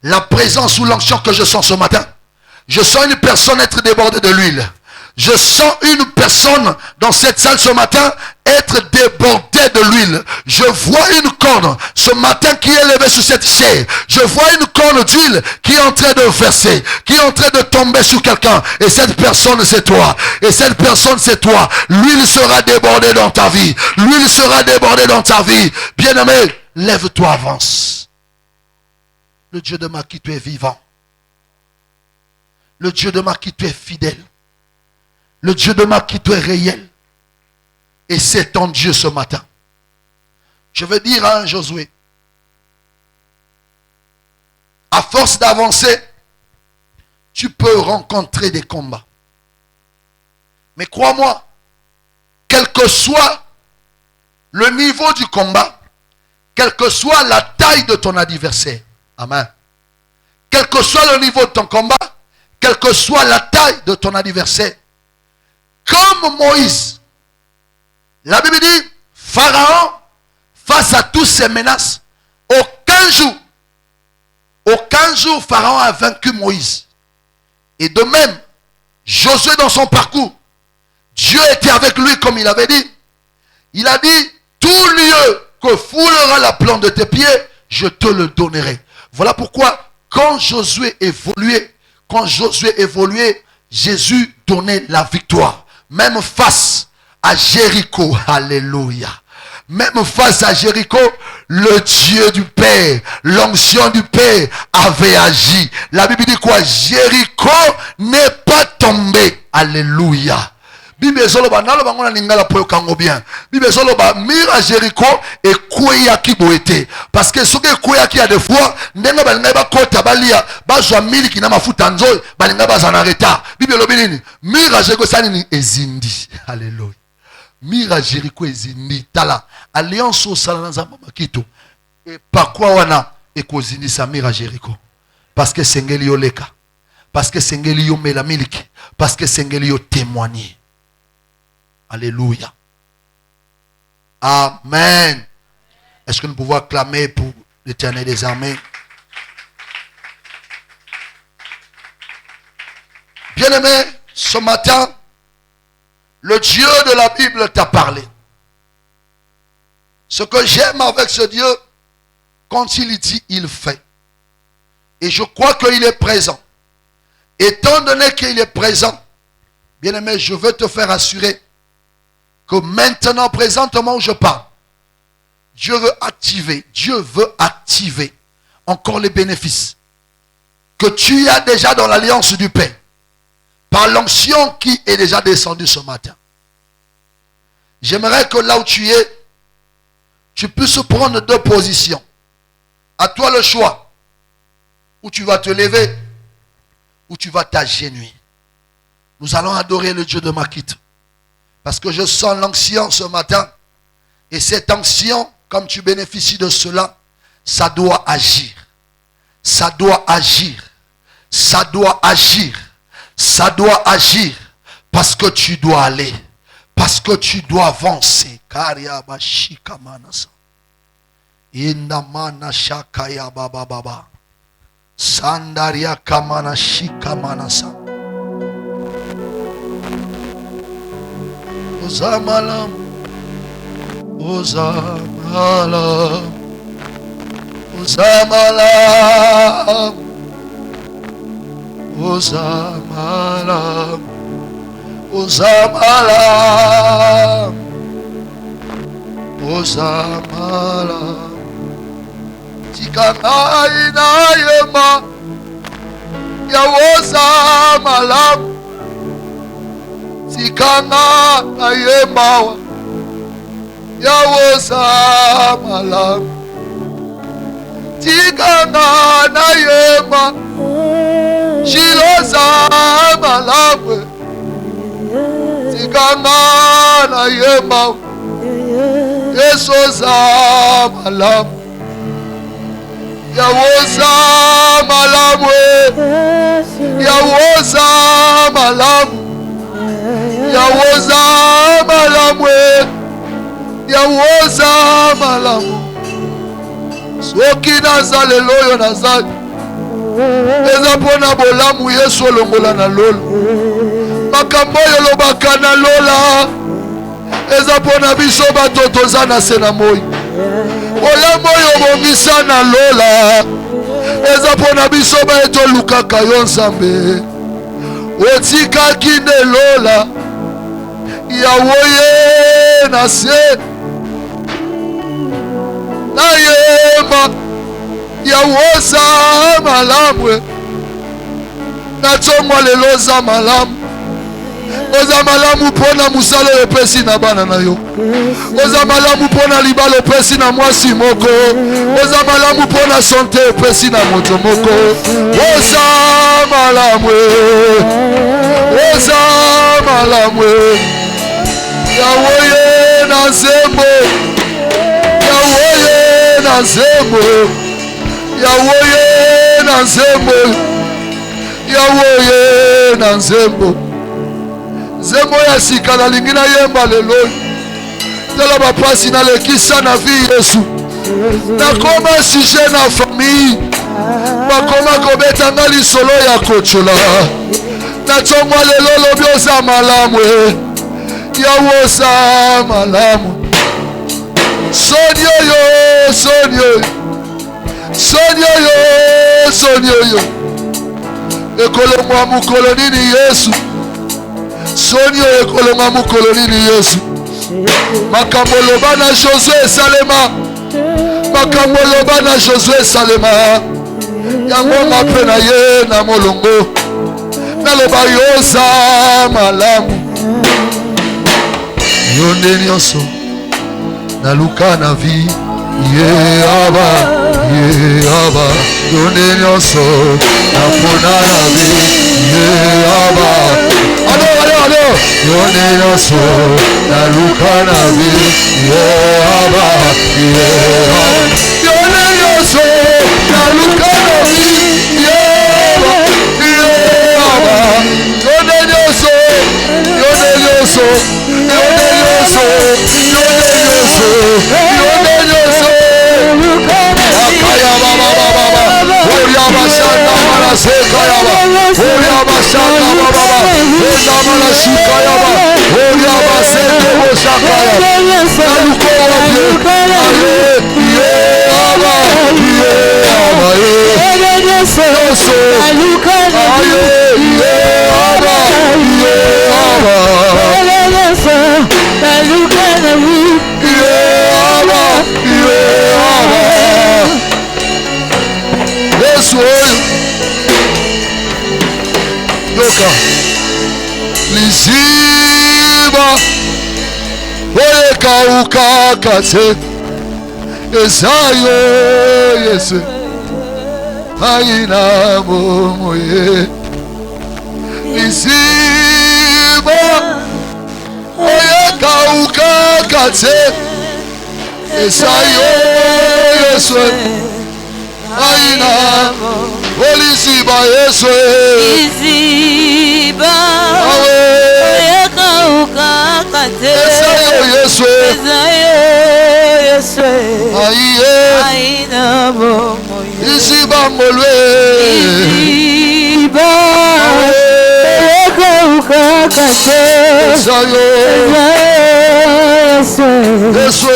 A: la présence ou l'onction que je sens ce matin? Je sens une personne être débordée de l'huile. Je sens une personne dans cette salle ce matin être débordée de l'huile. Je vois une corne ce matin qui est levée sur cette chair. Je vois une corne d'huile qui est en train de verser, qui est en train de tomber sur quelqu'un. Et cette personne c'est toi. Et cette personne c'est toi. L'huile sera débordée dans ta vie. L'huile sera débordée dans ta vie. Bien-aimé, lève-toi, avance. Le Dieu de Makito est vivant. Le Dieu de Makito est fidèle. Le Dieu de Makito est réel. Et c'est ton Dieu ce matin. Je veux dire à Josué, à force d'avancer, tu peux rencontrer des combats. Mais crois-moi, quel que soit le niveau du combat, quelle que soit la taille de ton adversaire, amen. Quel que soit le niveau de ton combat, quelle que soit la taille de ton adversaire, comme Moïse, la Bible dit, Pharaon, face à toutes ces menaces, aucun jour, Pharaon a vaincu Moïse. Et de même, Josué dans son parcours, Dieu était avec lui comme il avait dit. Il a dit, tout lieu que foulera la plante de tes pieds, je te le donnerai. Voilà pourquoi, quand Josué évoluait, Jésus donnait la victoire. Même face à Jéricho, alléluia. Même face à Jéricho, le Dieu du Père, l'onction du Père avait agi. La Bible dit quoi? Jéricho n'est pas tombé. Alléluia. Bible ezoloba naloba ngona ningala po kango bien. Bible ezoloba mira Jéricho et kouya ki boete. Parce que ce que kouya ki a des fois ndenga balinga ba kota balia bazwa miliki na mafuta nzoi balinga bazana reta. Bible lobi nini? Mira Jéricho sani ezindi. Alléluia. Mira Jéricho ezindi tala alliance au salana nzamba makito. Et par quoi wana ekozindi sa mira Jéricho? Parce que sengeli yo leka. Parce que sengeli yo mela miliki. Parce que sengeli yo témoigner. Alléluia. Amen. Est-ce que nous pouvons acclamer pour l'Éternel des armées? Bien-aimé, ce matin, le Dieu de la Bible t'a parlé. Ce que j'aime avec ce Dieu, quand il dit, il fait. Et je crois qu'il est présent. Étant donné qu'il est présent, bien-aimé, je veux te faire assurer que maintenant, présentement où je parle, Dieu veut activer encore les bénéfices que tu as déjà dans l'alliance du Père, par l'onction qui est déjà descendue ce matin. J'aimerais que là où tu es, tu puisses prendre deux positions. À toi le choix, où tu vas te lever, où tu vas t'agenouiller. Nous allons adorer le Dieu de Makito. Parce que je sens l'onction ce matin. Et cette onction, comme tu bénéficies de cela, ça doit agir. Ça doit agir. Ça doit agir. Ça doit agir. Parce que tu dois aller. Parce que tu dois avancer. Indamana baba baba. Sandaria kamana shikamanasa. Ozamalam, Ozamalam, Ozamalam, Ozamalam, Ozamalam, Ozamalam. Tikana inayema ya Ozamalam. Sikanga ayemawa yawoza malamu tikanga na yema shiloza malamu tikanga na yema yesoza malamu yawoza malamu yawoza malamu yawoza malamu yawoza malamu soki naza lelo oyo nazali eza mpona bolamu Yesu olongola na lola makambo oyo olobaka na lola eza mpona biso bato toza na se na moi bolamu oyo obongisa na lola eza mpona biso baye tolukaka yo Nzambe otikaki nde lola yawoye na se na yema yawoza malamu na tsongwa lelo oza malamu oza malamu mpona mosala oyo opesi na bana na yo oza malamu mpona libala opesi na mwasi moko oza malamu mpona sante opesi na moto moko oza malamu oza malamu yawoye na nzembo yawoye na nzembo yawoye na nzembo yawoye na nzembo nzembo ya sika nalingi nayemba lelo tala bapasi nalekisa na vi Yesu nakoma suje na famille bakoma kobetanga lisolo ya kochola natsongwa lelo lobi oza malamu yawoza malamu soni oyo soni oyo soni oyo soni oyo ekolongwa mokolo nini Yesu soni oyo ekolongwa mokolo nini Yesu makambo loba na Josué esalema makambo loba na Josué esalema yango mape na ye na molongo naloba yoza malamu yo nde nyonso naluka na vi ye aba yo nde nyonso napona na vi ye aba alo yo nde nyonso naluka na vi ye aba yo nde nyonso naluka na vi ye aba yo nde nyonso yo nde nyonso yo nde nyonso yo nde nyonso yo nde nyonso akaya baba baba oya bashanda mala sekaya baba oya bashanda baba oya mala shikaya baba oya basende boshakaya naluko wapi ye aba ye nyonso aluka ye aba Yesu oyo yoka liziba oyo ekawukaka te ezayo Yesu ayina momoye liziba oyo ekawukaka te ezayo Yesu ayina oliziba Yesu
C: iziba oyekauka kate
A: Yesu
C: Yesu ayina bomo
A: iziba molwe
C: iziba oyekauka kate Yesu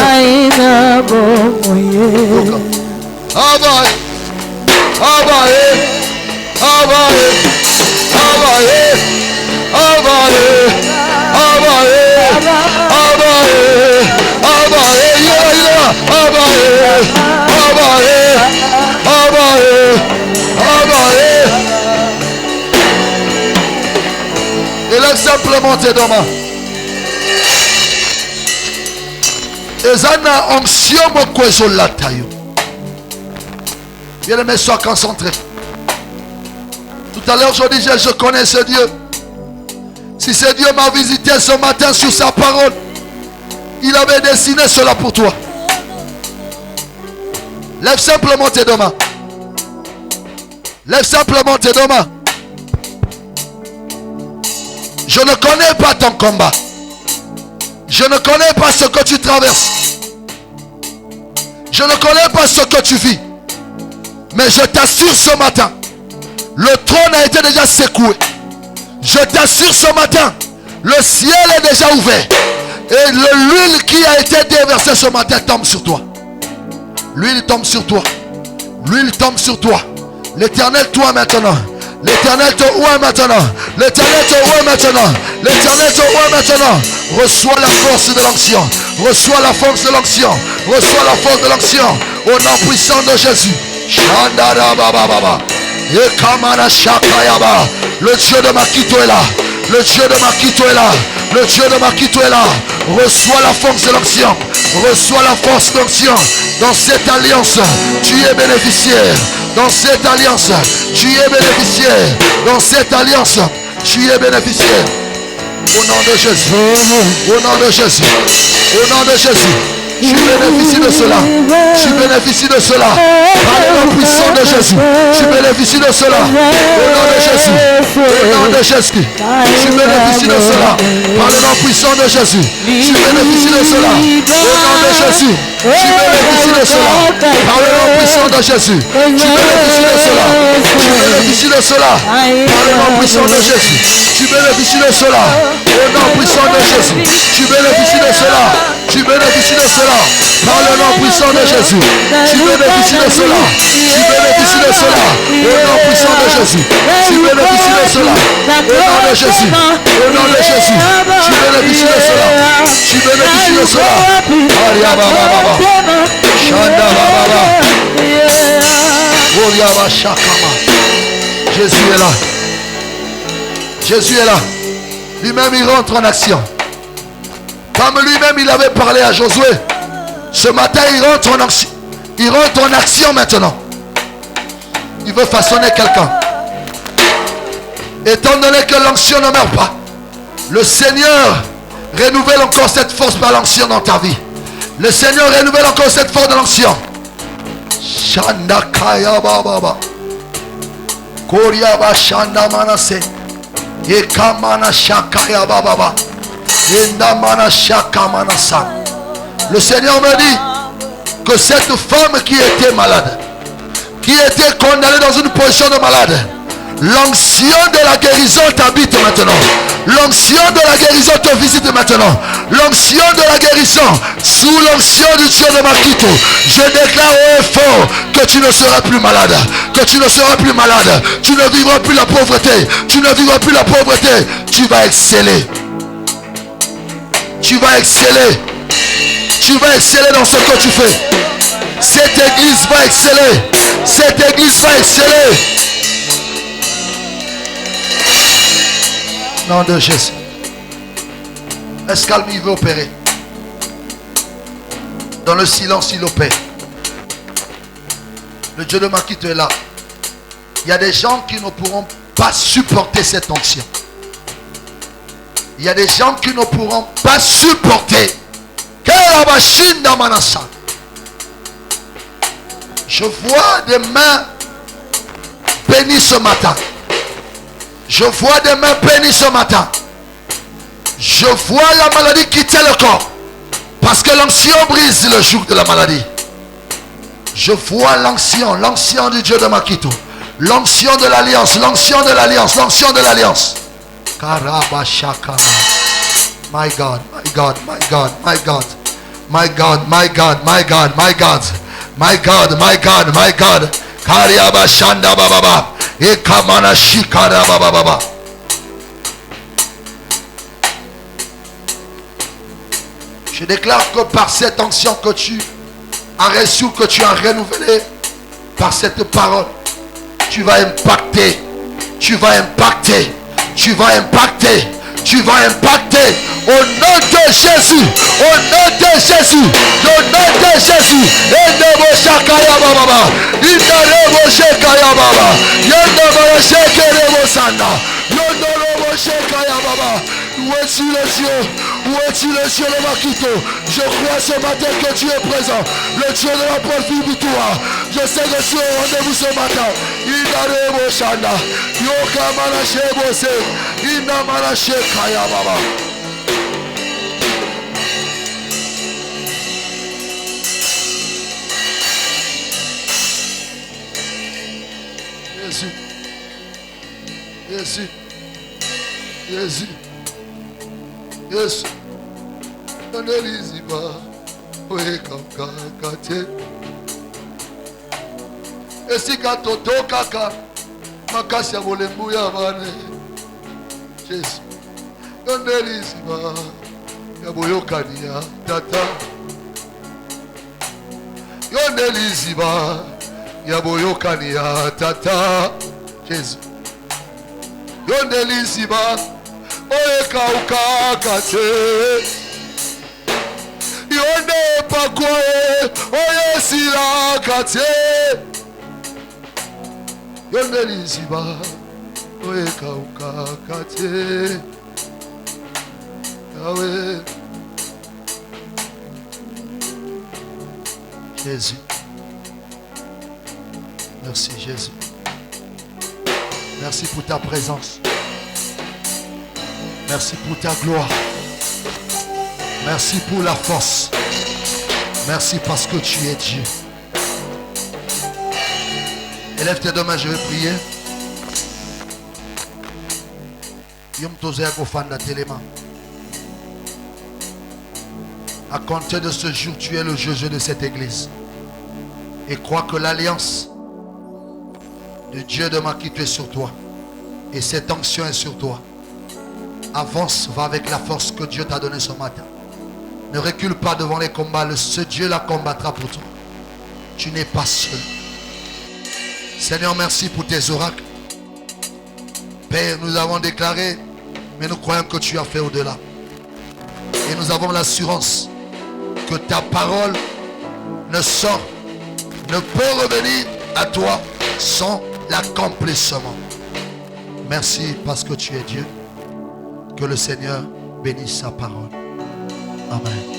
C: ayina bomo
A: Abaye, abaye, abaye, abaye, abaye, abaye, abaye, abaye, abaye, abaye, abaye, abaye. Élève simplement tes deux mains. Ezana onction mokwezo latayo. Bien-aimé, sois concentré. Tout à l'heure, je disais, je connais ce Dieu. Si ce Dieu m'a visité ce matin sur sa parole, il avait dessiné cela pour toi. Lève simplement tes deux mains. Lève simplement tes deux mains. Je ne connais pas ton combat. Je ne connais pas ce que tu traverses. Je ne connais pas ce que tu vis. Mais je t'assure ce matin, le trône a été déjà secoué. Je t'assure ce matin, le ciel est déjà ouvert. Et l'huile qui a été déversée ce matin tombe sur toi. L'huile tombe sur toi. L'huile tombe sur toi. L'Éternel toi maintenant. L'Éternel te ouvre maintenant. L'Éternel te ouvre maintenant. L'Éternel te ouvre maintenant. Reçois la force de l'onction. Reçois la force de l'onction. Reçois la force de l'onction. Au nom puissant de Jésus. Le Dieu de Makito est là. Le Dieu de Makito est là. Le Dieu de Makito est là. Reçois la force de l'onction. Reçois la force de l'onction. Dans cette alliance, tu es bénéficiaire. Dans cette alliance, tu es bénéficiaire. Dans cette alliance, tu es bénéficiaire. Au nom de Jésus. Au nom de Jésus. Au nom de Jésus. Tu bénéficies de cela. Tu bénéficies de cela. Par le nom puissant de Jésus. Tu bénéficies de cela. Au nom de Jésus. Au nom de Jésus. Tu bénéficies de cela. Par le nom puissant de Jésus. Tu bénéficies de cela. Au nom de Jésus. Tu bénéficies de cela. Par le nom puissant de Jésus. Tu bénéficies de cela. Tu bénéficies de cela. Par le nom puissant de Jésus. Tu bénéficies de cela. Au nom puissant de Jésus. Tu bénéficies de cela. Tu bénéficies de cela. Par le nom puissant de Jésus. Tu bénéficies de cela. Tu bénéficies de cela. Au nom puissant de Jésus. Tu bénéficies de cela. Au nom de Jésus. Au nom de Jésus. Tu bénéficies de cela. Tu bénéficies de cela. Aria baba baba. Shanda baba baba. Oria ba shakama. Jésus est là. Jésus est là. Lui-même il rentre en action. Comme lui-même il avait parlé à Josué. Ce matin il rentre en action. Il rentre en action maintenant. Il veut façonner quelqu'un. Étant donné que l'onction ne meurt pas, le Seigneur renouvelle encore cette force par l'onction dans ta vie. Le Seigneur renouvelle encore cette force de l'onction. Shandakaya baba. Koryaba shanda manase. Ekamana shakaya baba. Endamana shakamanasa. Le Seigneur me dit que cette femme qui était malade, qui était condamnée dans une position de malade, l'onction de la guérison t'habite maintenant. L'onction de la guérison te visite maintenant. L'onction de la guérison, sous l'onction du Dieu de Makito, je déclare haut et fort que tu ne seras plus malade. Que tu ne seras plus malade. Tu ne vivras plus la pauvreté. Tu ne vivras plus la pauvreté. Tu vas exceller. Tu vas exceller. Tu vas exceller dans ce que tu fais. Cette église va exceller. Cette église va exceller. Nom de Jésus. Est-ce qu'il veut opérer? Dans le silence, il opère. Le Dieu de Makito est là. Il y a des gens qui ne pourront pas supporter cette onction. Il y a des gens qui ne pourront pas supporter. Je vois des mains bénies ce matin. Je vois des mains bénies ce matin. Je vois la maladie quitter le corps. Parce que l'onction brise le joug de la maladie. Je vois l'onction du Dieu de Makito. L'onction de l'alliance, l'onction de l'alliance, l'onction de l'alliance. Karabashakama. My God, my God, my God, my God. My God, my God, my God, my God. My God, my God, my God. Kariabashanda bababa. Ekamana shikara bababa. Je déclare que par cette onction que tu as reçue, que tu as renouvelée, par cette parole, tu vas impacter, tu vas impacter, tu vas impacter, Tu vas impacter au nom de Jésus. Au nom de Jésus. Au nom de Jésus. Indebo Shakaya Baba. Indarebo Shakaya Baba. Yandebo Shakaya Sanda. Yandebo Shakaya Baba. Où es-tu le Dieu? Où es-tu le Dieu de Makito? Je crois ce matin que tu es présent. Le Dieu de la propre victoire. Je sais que tu es au rendez-vous ce matin. Indarebo Shanda. Yoka Manache Bose. Ina Manache Kaya Baba. Jésus. Jésus. Jésus. Jésus. Neliziba. Weka kakate. Esika toto kaka. Makasi ya bolembu ya bane. Jésus. Neliziba. Ya boyokani ya tata. Neliziba. Ya boyokani ya tata. Jésus. Neliziba. Oyeka ukakate. Yonde pakwe. Oyesila kate. Neliziba. Oyeka ukakate. Yahweh. Jésus. Merci Jésus. Merci pour ta présence. Merci pour ta gloire. Merci pour la force. Merci parce que tu es Dieu. Élève tes deux mains, je vais prier. À compter de ce jour, tu es le juge de cette église. Et crois que l'alliance de Dieu de Makito est sur toi. Et cette onction est sur toi. Avance, va avec la force que Dieu t'a donnée ce matin. Ne recule pas devant les combats. Ce Dieu la combattra pour toi. Tu n'es pas seul. Seigneur, merci pour tes oracles. Père, nous avons déclaré, mais nous croyons que tu as fait au-delà. Et nous avons l'assurance que ta parole ne sort, ne peut revenir à toi sans l'accomplissement. Merci parce que tu es Dieu. Que le Seigneur bénisse sa parole. Amen.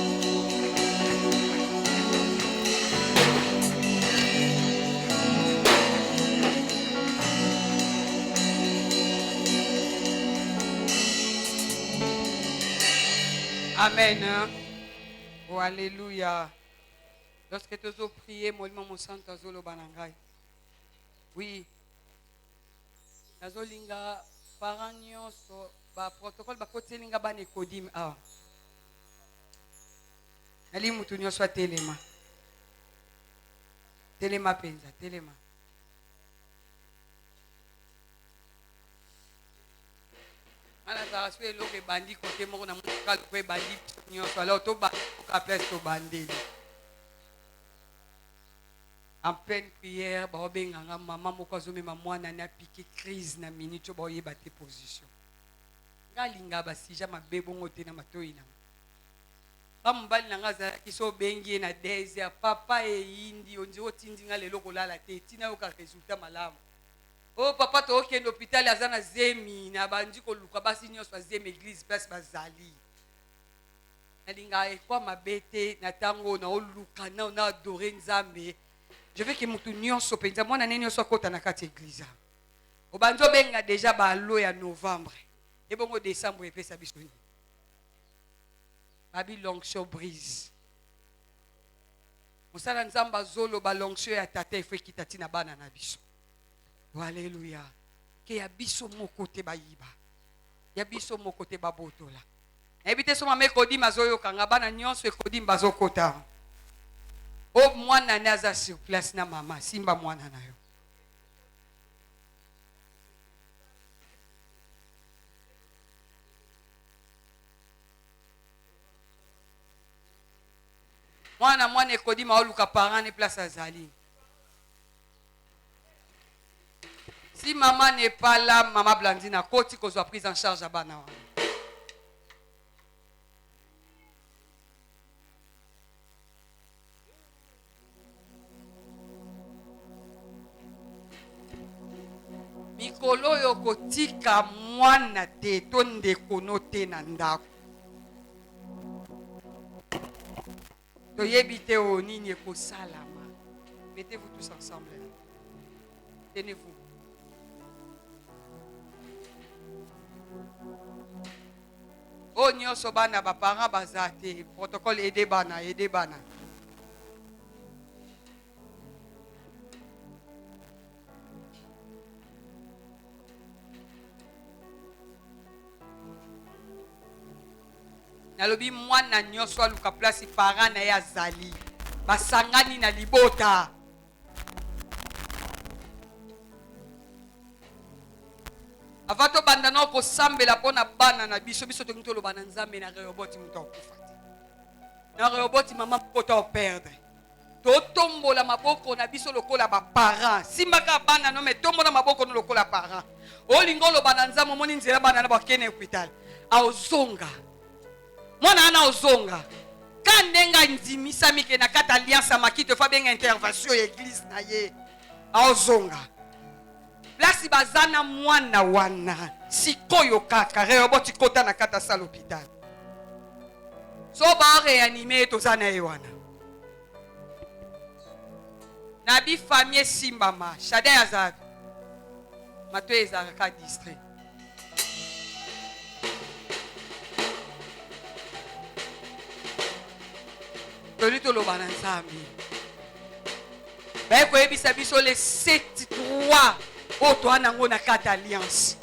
D: Amen. Oh, alléluia. Lorsque tu as prié, mon sang tazolo banangai. Oui. Nazolinga paragnon so ba protocole ba kotelinga ba nekodim ah. Ali mutu nyo soit telema. Telema penza, telema. Ana za swe loke bandi kote moko na muka ko bandi nyo so la to ba ka place to bandeli. En pleine prière, ba obenganga maman moko azomema mwana na piqué crise na minute ba oyeba te position. Ngalinga ba sija mabebo ngote na matoyi na. Ba mbali nanga za kiso bengi na désert papa e indi onzi otindi nga lelo kolala te tina yo ka résultat malamu. Oh papa to okende hôpital azana zemi na bandi ko luka basi nyoswa zemi église place bazali. Ngalinga e kwa mabete na tango na oluka na adorer nzambe. Je veux que mutu nyonso penza mwana neni nyonso kota na kati église. Obanzo benga déjà ba lo ya novembre. Et bon décembre et pesa bisoni. Babi l'onction brise. Musala nzamba zolo ba l'onction ya tata efwe kitati na bana na biso. Alléluia. Que ya biso mo côté ba yiba. Ya biso mo côté ba botola. Ebite so mame kodi mazoyo kanga bana nyonso e kodi mbazo kota. O mwana naza sur place na mama simba mwana na yo. Mwana ekodi maoluka parane place azali. Si maman n'est pas là, maman Blandine a koti kozwa prise en charge à bana. tokotika mwana te to ndeko no te na ndako. Toyebi te o nini ekosalama. Mettez-vous tous ensemble. Tenez-vous. O nyonso bana ba parents baza te. Protocole aider bana. Nalobi mwana nyonso aluka place parent na ye azali. Basangani na libota. Avant to bandana ko sambela pona bana na biso to lo bana nzambe na Rehoboth muto akufati. Na Rehoboth mama pota perdre. To tombola maboko na biso lokola ba parents. Simbaka bana no me tombola maboko no lokola parents. Olingo lo bana nzambe moni nzela bana na bakene hospital. Aozonga. Mwana ana ozonga. Kandenga nzimisa mike na kata alliance makito fa benga intervention église na ye. Aozonga. Place bazana mwana wana sikoyo kaka Rehoboth kota na kata sala hôpital. So ba réanimer to zana ye wana. Nabi famille simbama shada yazad. Mato ezaka distrait. Tolito lo bananzambi. Ba ko ebisa biso les 7 droits o to anango na kata alliance.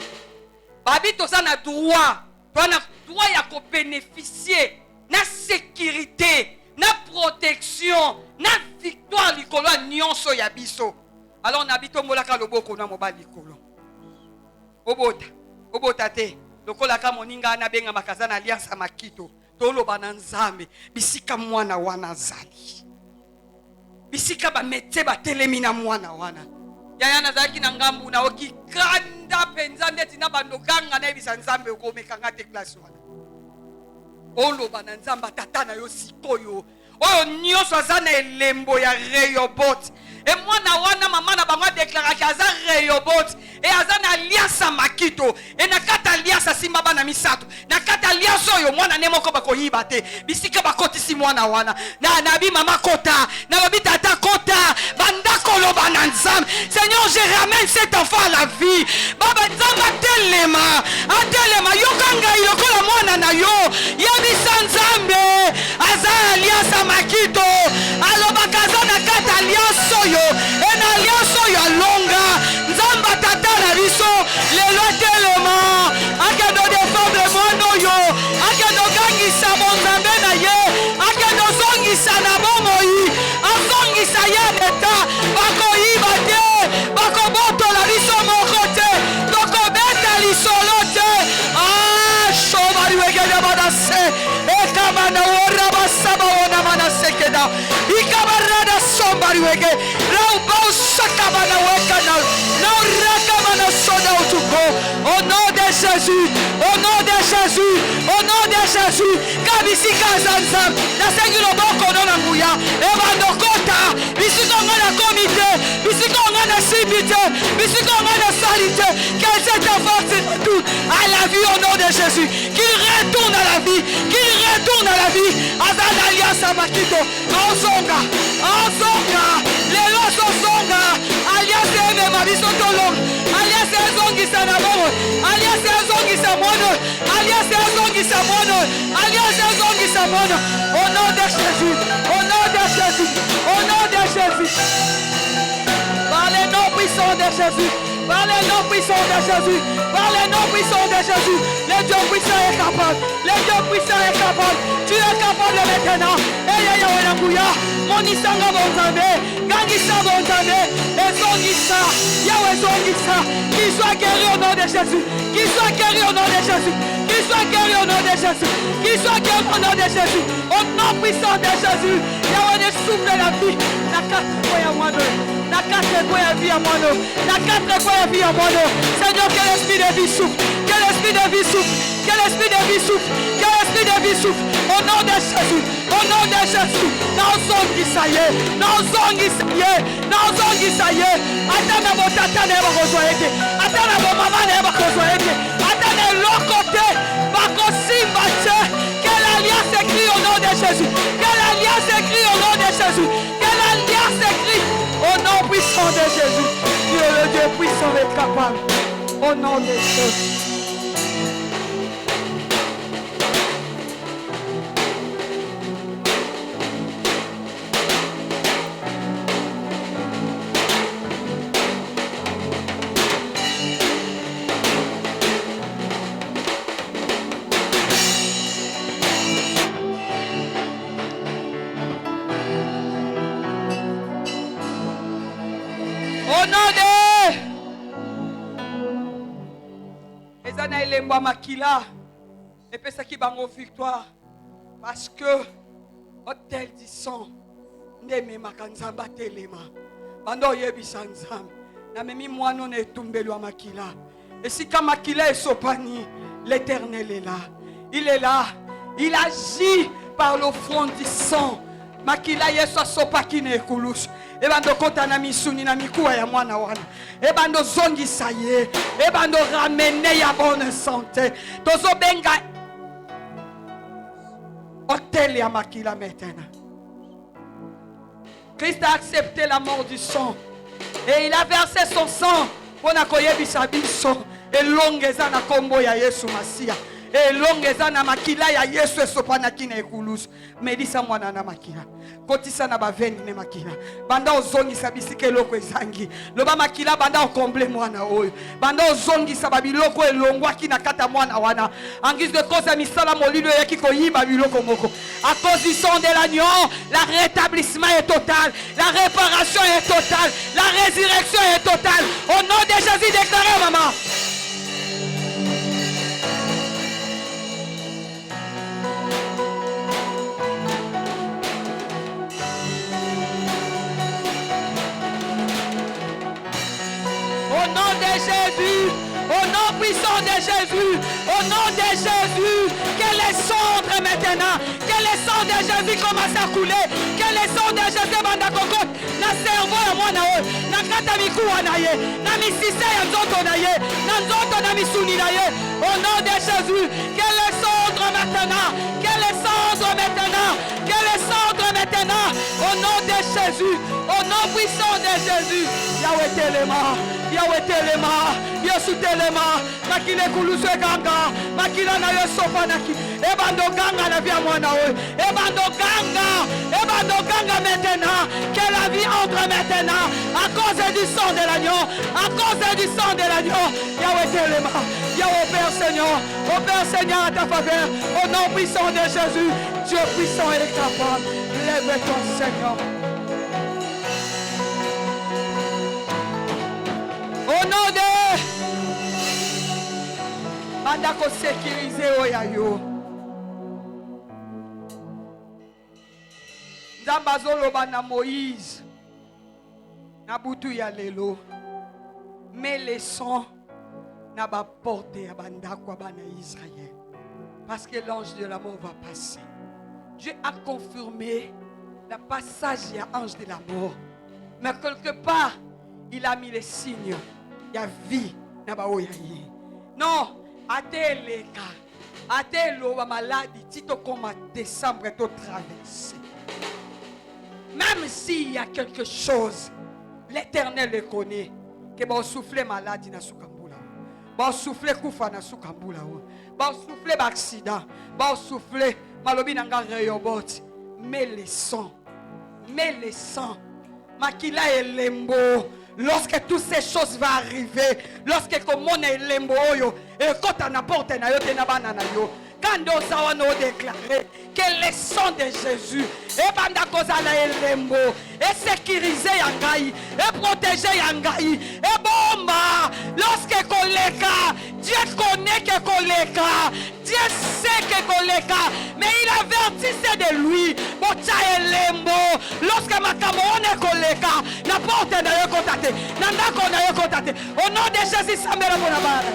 D: Babi to na droit, to na droit ya ko bénéficier na sécurité, na protection, na victoire likolo nyonso ya biso. Alors na bito molaka loboko na mobali likolo. Obota te. Lokola ka moninga na benga makazana alliance makito. Tolo bananzambe bisika mwana wana zali. Bisika ba mete ba telemina mwana wana. Yaya nazaki na ngambu na okikanda penza ndeti na bandokanga na ebisa nzambe okomekanga te classe wana. Olo bananzamba tata na yo sikoyo. Oyo nyonso azana elembo ya Rehoboth. Et mwana wana mama na bango déclara que aza Rehoboth et azana alliance makito et na kata alliance simba bana misato. Na kata alliance oyo mwana ne moko bakoyiba te. Bisika bakotisi mwana wana. Na nabi mama kota, na babi tata kota, bandako lo bananzam. Seigneur, je ramène cet enfant à la vie. Baba nzamba atelema yokanga ilokola mwana na yo. Yabisa nzambe aza alliance makito. Aloba kazana kata alliance oyo. En alliance oyo alonga. Nzamba tata na biso lelo telema. Akendo défendre mwana oyo. Akendo gangisa bonzambe na ye. Akendo zongisa na bomoi. Azongisa ye deta. Bakoyiba te. Bakobotola biso moko te. Tokobeta lisolo te. Shobari wegeda badase. Ekamana wora basaba wona manase keda. Ikabarada sombari wege. Raubo sakabana wekana. No rakamana soda utuko. Au nom de Jésus. Au nom de Jésus. Au nom de Jésus. Kabisika zanzam. Na sengulo boko nona nguya. Ebando kota. Bisiko ngana comité. Bisiko ngana sibité. Bisiko ngana salité. Que cette force retourne à la vie au nom de Jésus. Qu'il retourne à la vie. Qu'il retourne à la vie. Azan alliance à Makito. Ozonga. Lelo Zonga. Alliance eme mabiso tolong. Alliance ezongisa na bomo. Alliance ezongisa mono. Alliance ezongisa mono. Alliance ezongisa mono. Au nom de Jésus. Au nom de Jésus. Au nom de Jésus. Par les noms puissants de Jésus. Par les noms puissants de Jésus. Par les noms puissants de Jésus. Le Dieu puissant est capable. Le Dieu puissant est capable. Tu es capable maintenant. Eya wenakuya. Monisanga bonzambe. Gangisa bonzambe. Ezongisa. Yahweh zongisa. Qu'il soit guéri au nom de Jésus. Qu'il soit guéri au nom de Jésus. Qu'il soit guéri au nom de Jésus. Qu'il soit guéri au nom de Jésus. Au nom puissant de Jésus. Yahweh souffle la vie. La quatre fois à moi. La quatre fois à vie à moi. La quatre fois à vie à moi. Seigneur, que l'esprit de vie souffle. Que l'esprit de vie souffle. Que l'esprit de vie souffle. Que l'esprit esprit de vie souffle. Au nom de Jésus. Au nom de Jésus. Nazongi saye. Nazongi saye. Nazongi saye. Atana bo tata ne ba kozwaete. Atana bo mama ne ba kozwaete. Atana l'autre bakosimba che. Quelle alliance écrit au nom de Jésus. Quelle alliance écrit au nom de Jésus. Quelle alliance écrit au nom puissant de Jésus. Dieu le Dieu puissant est capable. Au nom de Jésus. Au nom de Ezana Elemba Makila et pesaki bango victoire parce que hôtel du sang ndeme makanzamba telema bando yebisa nzambe na memi mwana na etumbelwa Makila et si quand Makila est sopani l'Éternel est là, il est là, il agit par l'offrande du sang. Makila yeso sopaki ne kulus ebando kota na misuni na mikuwa ya mwana wana ebando zongi saye ebando ramene ya bonne santé tozo benga hôtel ya Makila maintenant. Christ a accepté la mort du sang et il a versé son sang pour na koyebisa biso elongeza na kombo ya Yesu Masia elongeza na Makila ya Yesu esopana kina ekulus medisa mwana na Makila kotisa na baveni ne Makila banda ozongisa bisika eloko ezangi loba Makila banda okomble mwana oyo banda ozongisa babiloko elongwaki na kata mwana wana en guise de cause ya misala molilo yaki koyiba biloko moko à cause du sang de l'agneau la rétablissement est total, la réparation est totale, la résurrection est totale au nom de Jésus. Déclarez maman. Au nom de Jésus, au nom puissant de Jésus, au nom de Jésus, que les cendres maintenant, que les sangs de Jésus commencent à couler, que les sangs de Jésus banda kokot, na cerveau ya mwana oyo, na kata mikuwa na ye, na misisa ya nzoto na ye, na nzoto na misuni na ye, au nom de Jésus, que les cendres maintenant, que les cendres maintenant, que les cendres maintenant, au nom de Jésus, au nom puissant de Jésus, Yahweh Telema, Yahweh Telema, Yesu Telema, Makile Kulusu Ganga, Makila na Yesu Panaki, Ebando Ganga la vie à moi na oyo, Ebando Ganga maintenant, que la vie entre maintenant, à cause du sang de l'agneau, à cause du sang de l'agneau, Yahweh Telema, Yahweh Père Seigneur, au Père Seigneur à ta faveur, au nom puissant de Jésus, Dieu puissant et capable, lève-toi Seigneur. Au nom de Bandako sécurisé Oyayo Zambazolo bana Moïse Nabutu ya lelo mais les sons n'a pas porté à Bandako bana Israël parce que l'ange de la mort va passer. Dieu a confirmé le passage à l'ange de la mort, mais quelque part il a mis les signes. Il y a vie. Non, ate l'eau maladie, tito comme décembre est traversé. Même s'il y a quelque chose, l'Éternel le connaît. Que bon souffler maladie na sukambula, bon souffler kufa na sukambula, bon souffler accident, bon souffler malobi nanga reyobot. Mais les sangs, Makila et lembo. Lorsque toutes ces choses vont arriver, lorsque comme on est lembo et quand on apporte na yo te na banana yo, quand nous avons déclaré que le sang de Jésus et banda kozala lembo et sécuriser yangai et protéger yangai et bomba lorsque koleka Dieu connaît que koleka Dieu sait que koleka mais il avertissait de lui bocha lembo lorsque makamone koleka na porte na yo kontate na ndako na yo kontate au nom de Jésus samela bona bara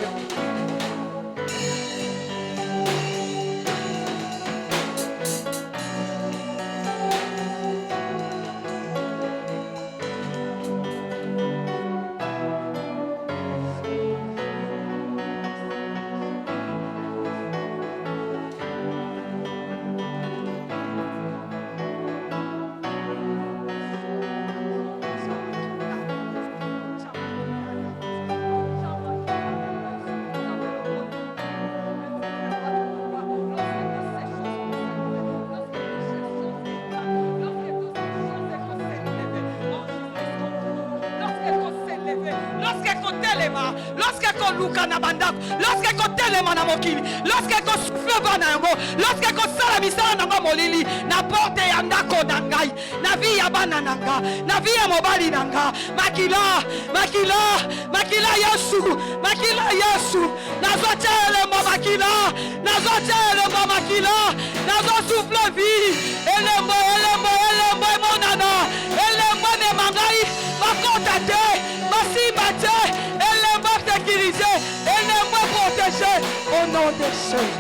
D: telema, lorsque ko luka na bandako, lorsque ko telema na mokili, lorsque ko souffle bana yango, lorsque ko sala misala na molili, na porte ya ndako na ngai, na vie ya bana na nga, na vie ya mobali na nga, makila, makila, makila Yesu, makila Yesu, nazo telema makila, nazo telema makila, nazo souffle vie, elembo, elembo, elembo, monana, elembo ne mangai, makota te, masimba te, elembo sécurisé, elembo protégé, au nom de Jésus.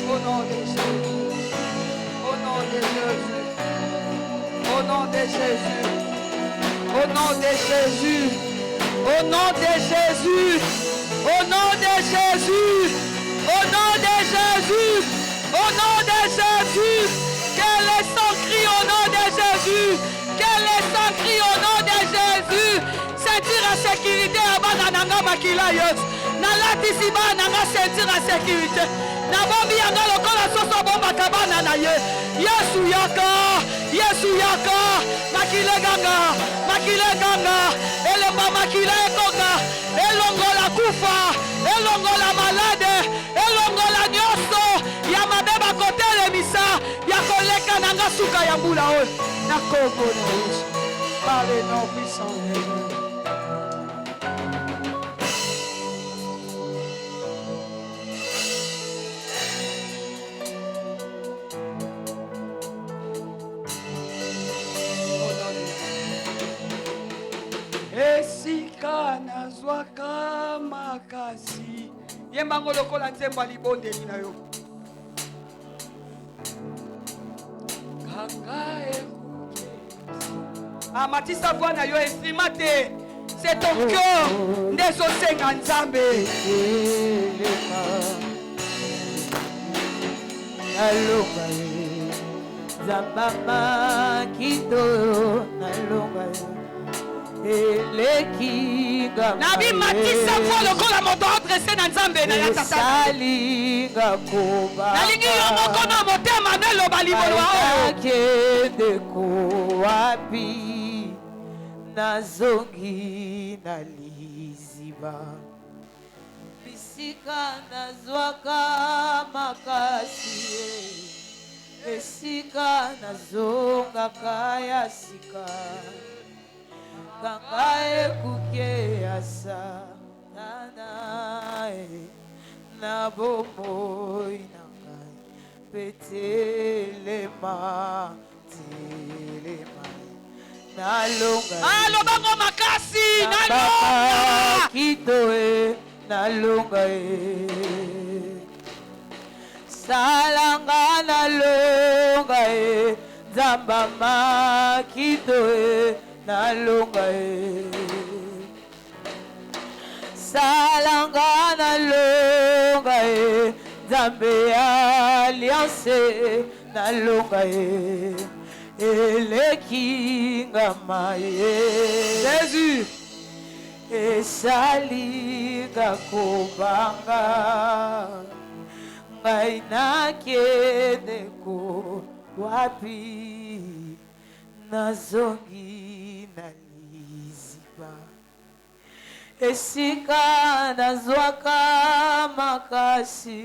D: Au nom de Jésus, au nom de Jésus, au nom de Jésus, au nom de Jésus, au nom de Jésus, au nom de Jésus, au nom de Jésus, au nom de Jésus, que les sangs crient au nom de Jésus, que les sangs crient au nom de Jésus, sentir la sécurité à Banananga Makila Yos. Nalatisi bana nga sentir la sécurité. Na bombi yanga lokola soso bomba kabana na ye. Yesu yaka, Yesu yaka. Makile ganga, makile ganga. Elomba makile ekonga. Elongola kufa, elongola malade, elongola nyoso. Ya mabeba kote le misa, ya koleka nanga suka ya mbula ol. Na koko na Yesu. Par le nom puissant de Dieu. Esika nazwaka makasi yembango lokola nzembo alibondeli na yo kaka ekuke amatisa voix na yo instrument te c'est ton cœur ndezosenga nzambe
C: nalonga zambama kito nalonga
D: nabi matisa voix lokola moto adressé na nzambe na ya tata nalingi yo moko na motema neloba libolo
C: akendeko wapi nazongi na liziba bisika nazwaka makasi esika nazongaka ya sika kanga ekuke ya satana na bomoi na ngai petelema telema nalonga
D: alobango makasi nalonga
C: kitoe nalonga salanga nalonga nzamba makitoe nalonga salanga nalonga nzambe alliance nalonga elekinga maye
D: Jésus
C: esalinga kobanga ngai nakendeko wapi nazongi na liziba esika nazwaka makasi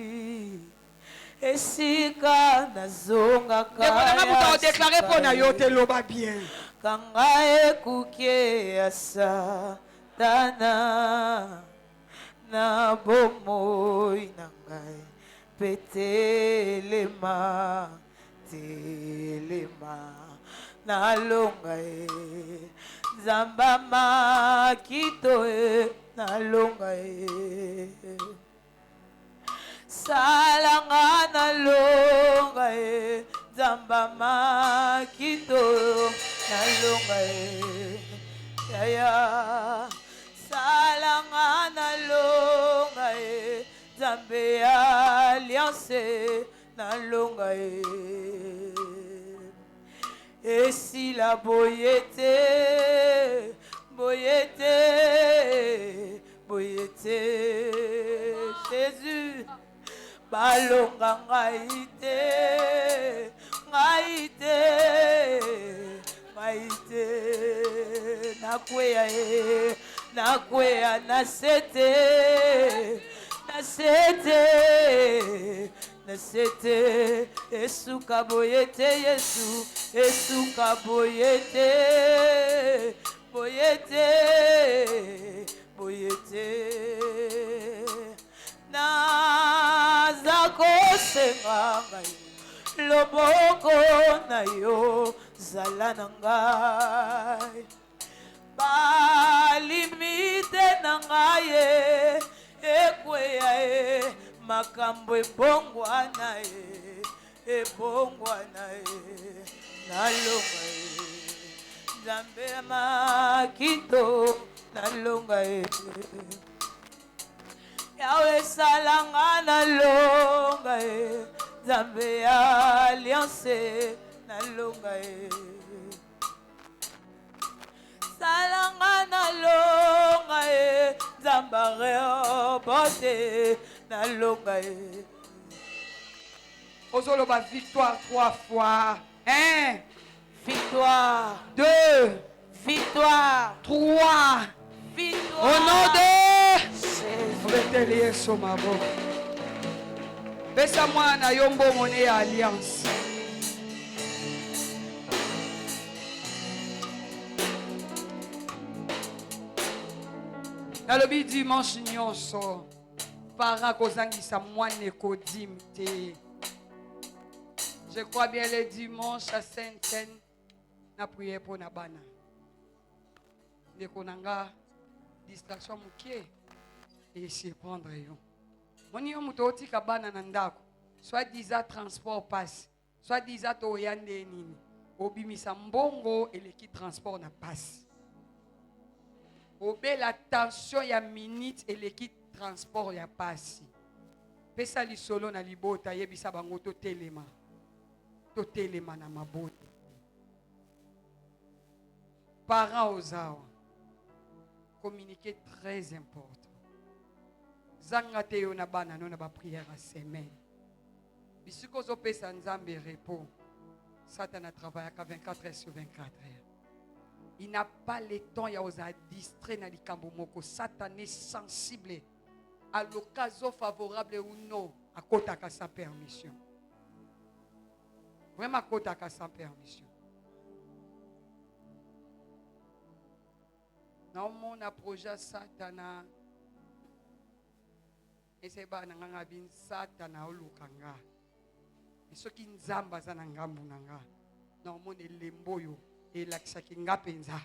C: esika nazongaka
D: ya déclarer pour na yo te loba bien
C: kanga ekuke ya satana na bomoi na ngai petelema telema nalonga nzamba makito nalonga salanga nalonga nzamba makito nalonga yaya salanga nalonga nzambe alliance nalonga ye esila boyete boyete boyete Jésus balonga ngai te nakweya ye nakweya nasete esuka boyete Yesu esuka boyete naza kosenga ngai loboko na yo zala na ngai balimite na ngai ekweya makambo ebongwana nalonga nzambe ya makito nalonga yawe salanga nalonga nzambe ya alliance nalonga salanga nalonga nzamba reobote nalonga
D: ozoloba victoire 3 fois. 1
C: victoire
D: 2
C: victoire
D: 3
C: victoire
D: au nom de
C: Jésus.
D: obeteli Yesu maboko pesa mwana yo mbongo ne ya alliance. nalobi dimanche nyonso para kozangisa mwana ekodime te. Je crois bien le dimanche à Sainte-Seine na prière pour na bana ndeko nanga distraction mukie et surprendre yo moni yo muto otika bana na ndako soit disant transport passe soit disant to yande nini obimisa mbongo eleki transport na passe obela tension ya minute eleki transport ya passe pesa lisolo na libota yebisa bango to telema na mabota parents aux awa communiquer très important zanga te yo na bana no na ba prière à semaine bisiko zo pesa nzambe repos Satan travaille à 24 heures sur 24 heures. Il n'a pas le temps ya oza distrait na likambo moko. Satan est sensible à l'occasion favorable ou non à kotaka sa permission. Vraiment kotaka sa permission. Non mon projet Satana et c'est ba nanga bin Satana olukanga. Et ce qui nzamba za ngambu nanga. Non mon elembo yo et lakisa ki ngapenza.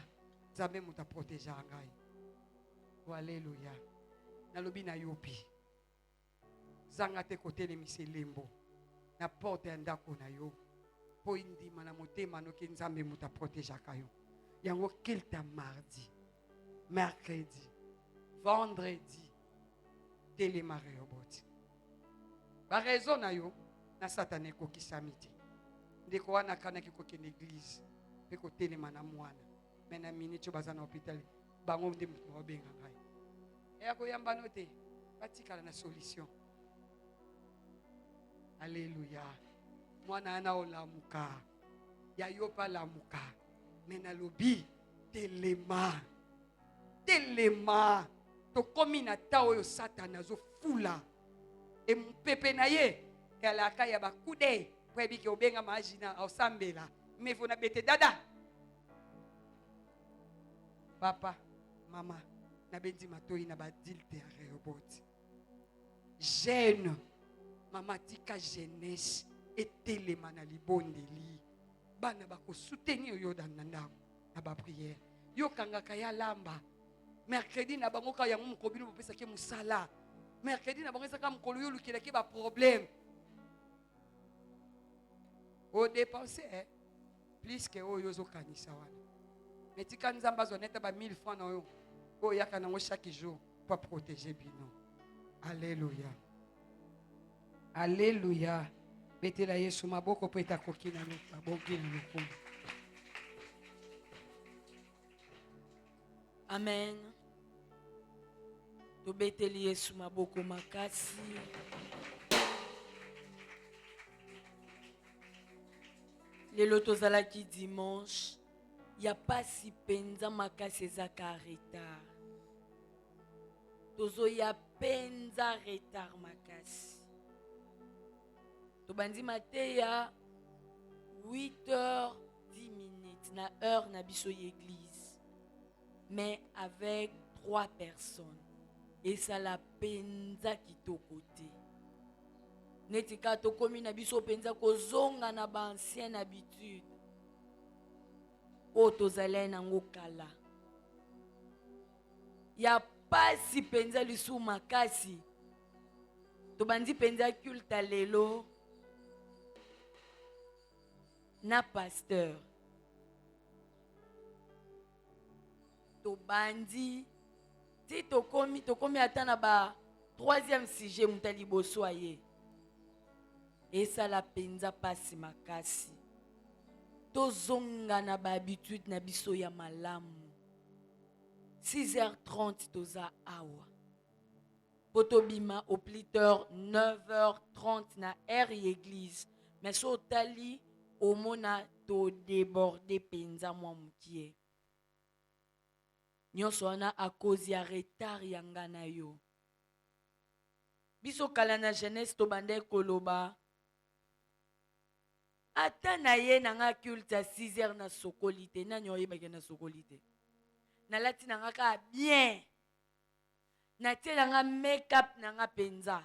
D: Nzambe muta protéger ngai. Alléluia. Nalobi na yopi. Zanga te kote le miselembo. Na porte ndako na yo. Po indima na motema no ki nzambe muta protéger kayo. Yango kelta mardi. Mercredi, vendredi, télémaré au bot. Ba raison na yo, na satané ko kisamiti. Ndeko wana kana ki ko l'église, pe ko télémana mwana. Mena minute bazana hôpital, bango ndé mutu obenga ngai. E ko yamba note, batikala na solution. Alléluia. Mwana ana olamuka. Ya yo pa lamuka. Mena lobi téléma. Telema to komi na ta oyo Satan azo fula e mpepe na ye e alaka ya bakude prebi ke obenga majina osambela me fona bete dada papa mama na bendi matoi na badilte ya Rehoboth jeune mama tika jeunesse etelema na libondeli bana bako soutenir yo dans ndako na ba prière yo kangaka ya lamba. Mercredi na bango ka yango mukobino bopesa ke musala. Mercredi na bango saka mukolo yo lukela ke ba problème. O dépenser plus que oyo zo kanisa wana. Metika nzamba zo neta ba 1000 francs na yo. O yaka nango chaque jour pour protéger bino. Alléluia. Alléluia. Betela Yesu maboko po etakoki na maboki na lokumu.
C: Amen. Tobeteli Yesu maboko makasi. Lelo tozalaki dimanche. Ya pasi penza makasi ezaka retard. Tozo ya penza retard makasi. Tobandi mateya 8h10 na heure na biso église. Mais avec 3 personnes. Et ça la penza kitoko te. Netika tokomi na biso penza kozonga na ba ancienne habitude. O tozale nango kala. Ya pasi penza lisu makasi. Tobandi penza culte lelo. Na pasteur. Tobandi. Si tokomi ata na ba 3e sujet mutali boso aye. Et ça la penza pasi makasi. Tozonga na ba habitude na biso ya malamu. 6h30 toza awa. Potobima au pliteur 9h30 na air église. Mais so tali au mona to déborder penza mwa mukie. Nyonso wana a cause ya retard yanga na yo. Biso kala na jeunesse to bande koloba. Ata na ye nanga culte à 6h na sokolite. Nani oyebake na sokolite. Na lati nanga ka bien. Na tie nanga make-up nanga penza.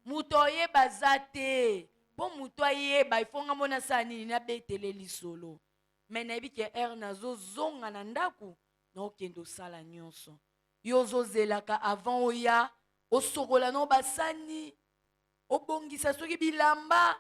C: Muto oyeba zate. Po muto oyeba ifonga mona sani na betele lisolo. Mais na ebike er na zo zonga na ndaku. Na okendo sala nyonso. Yozo zelaka avant oya. Osokola no basani. Obongisa soki bilamba.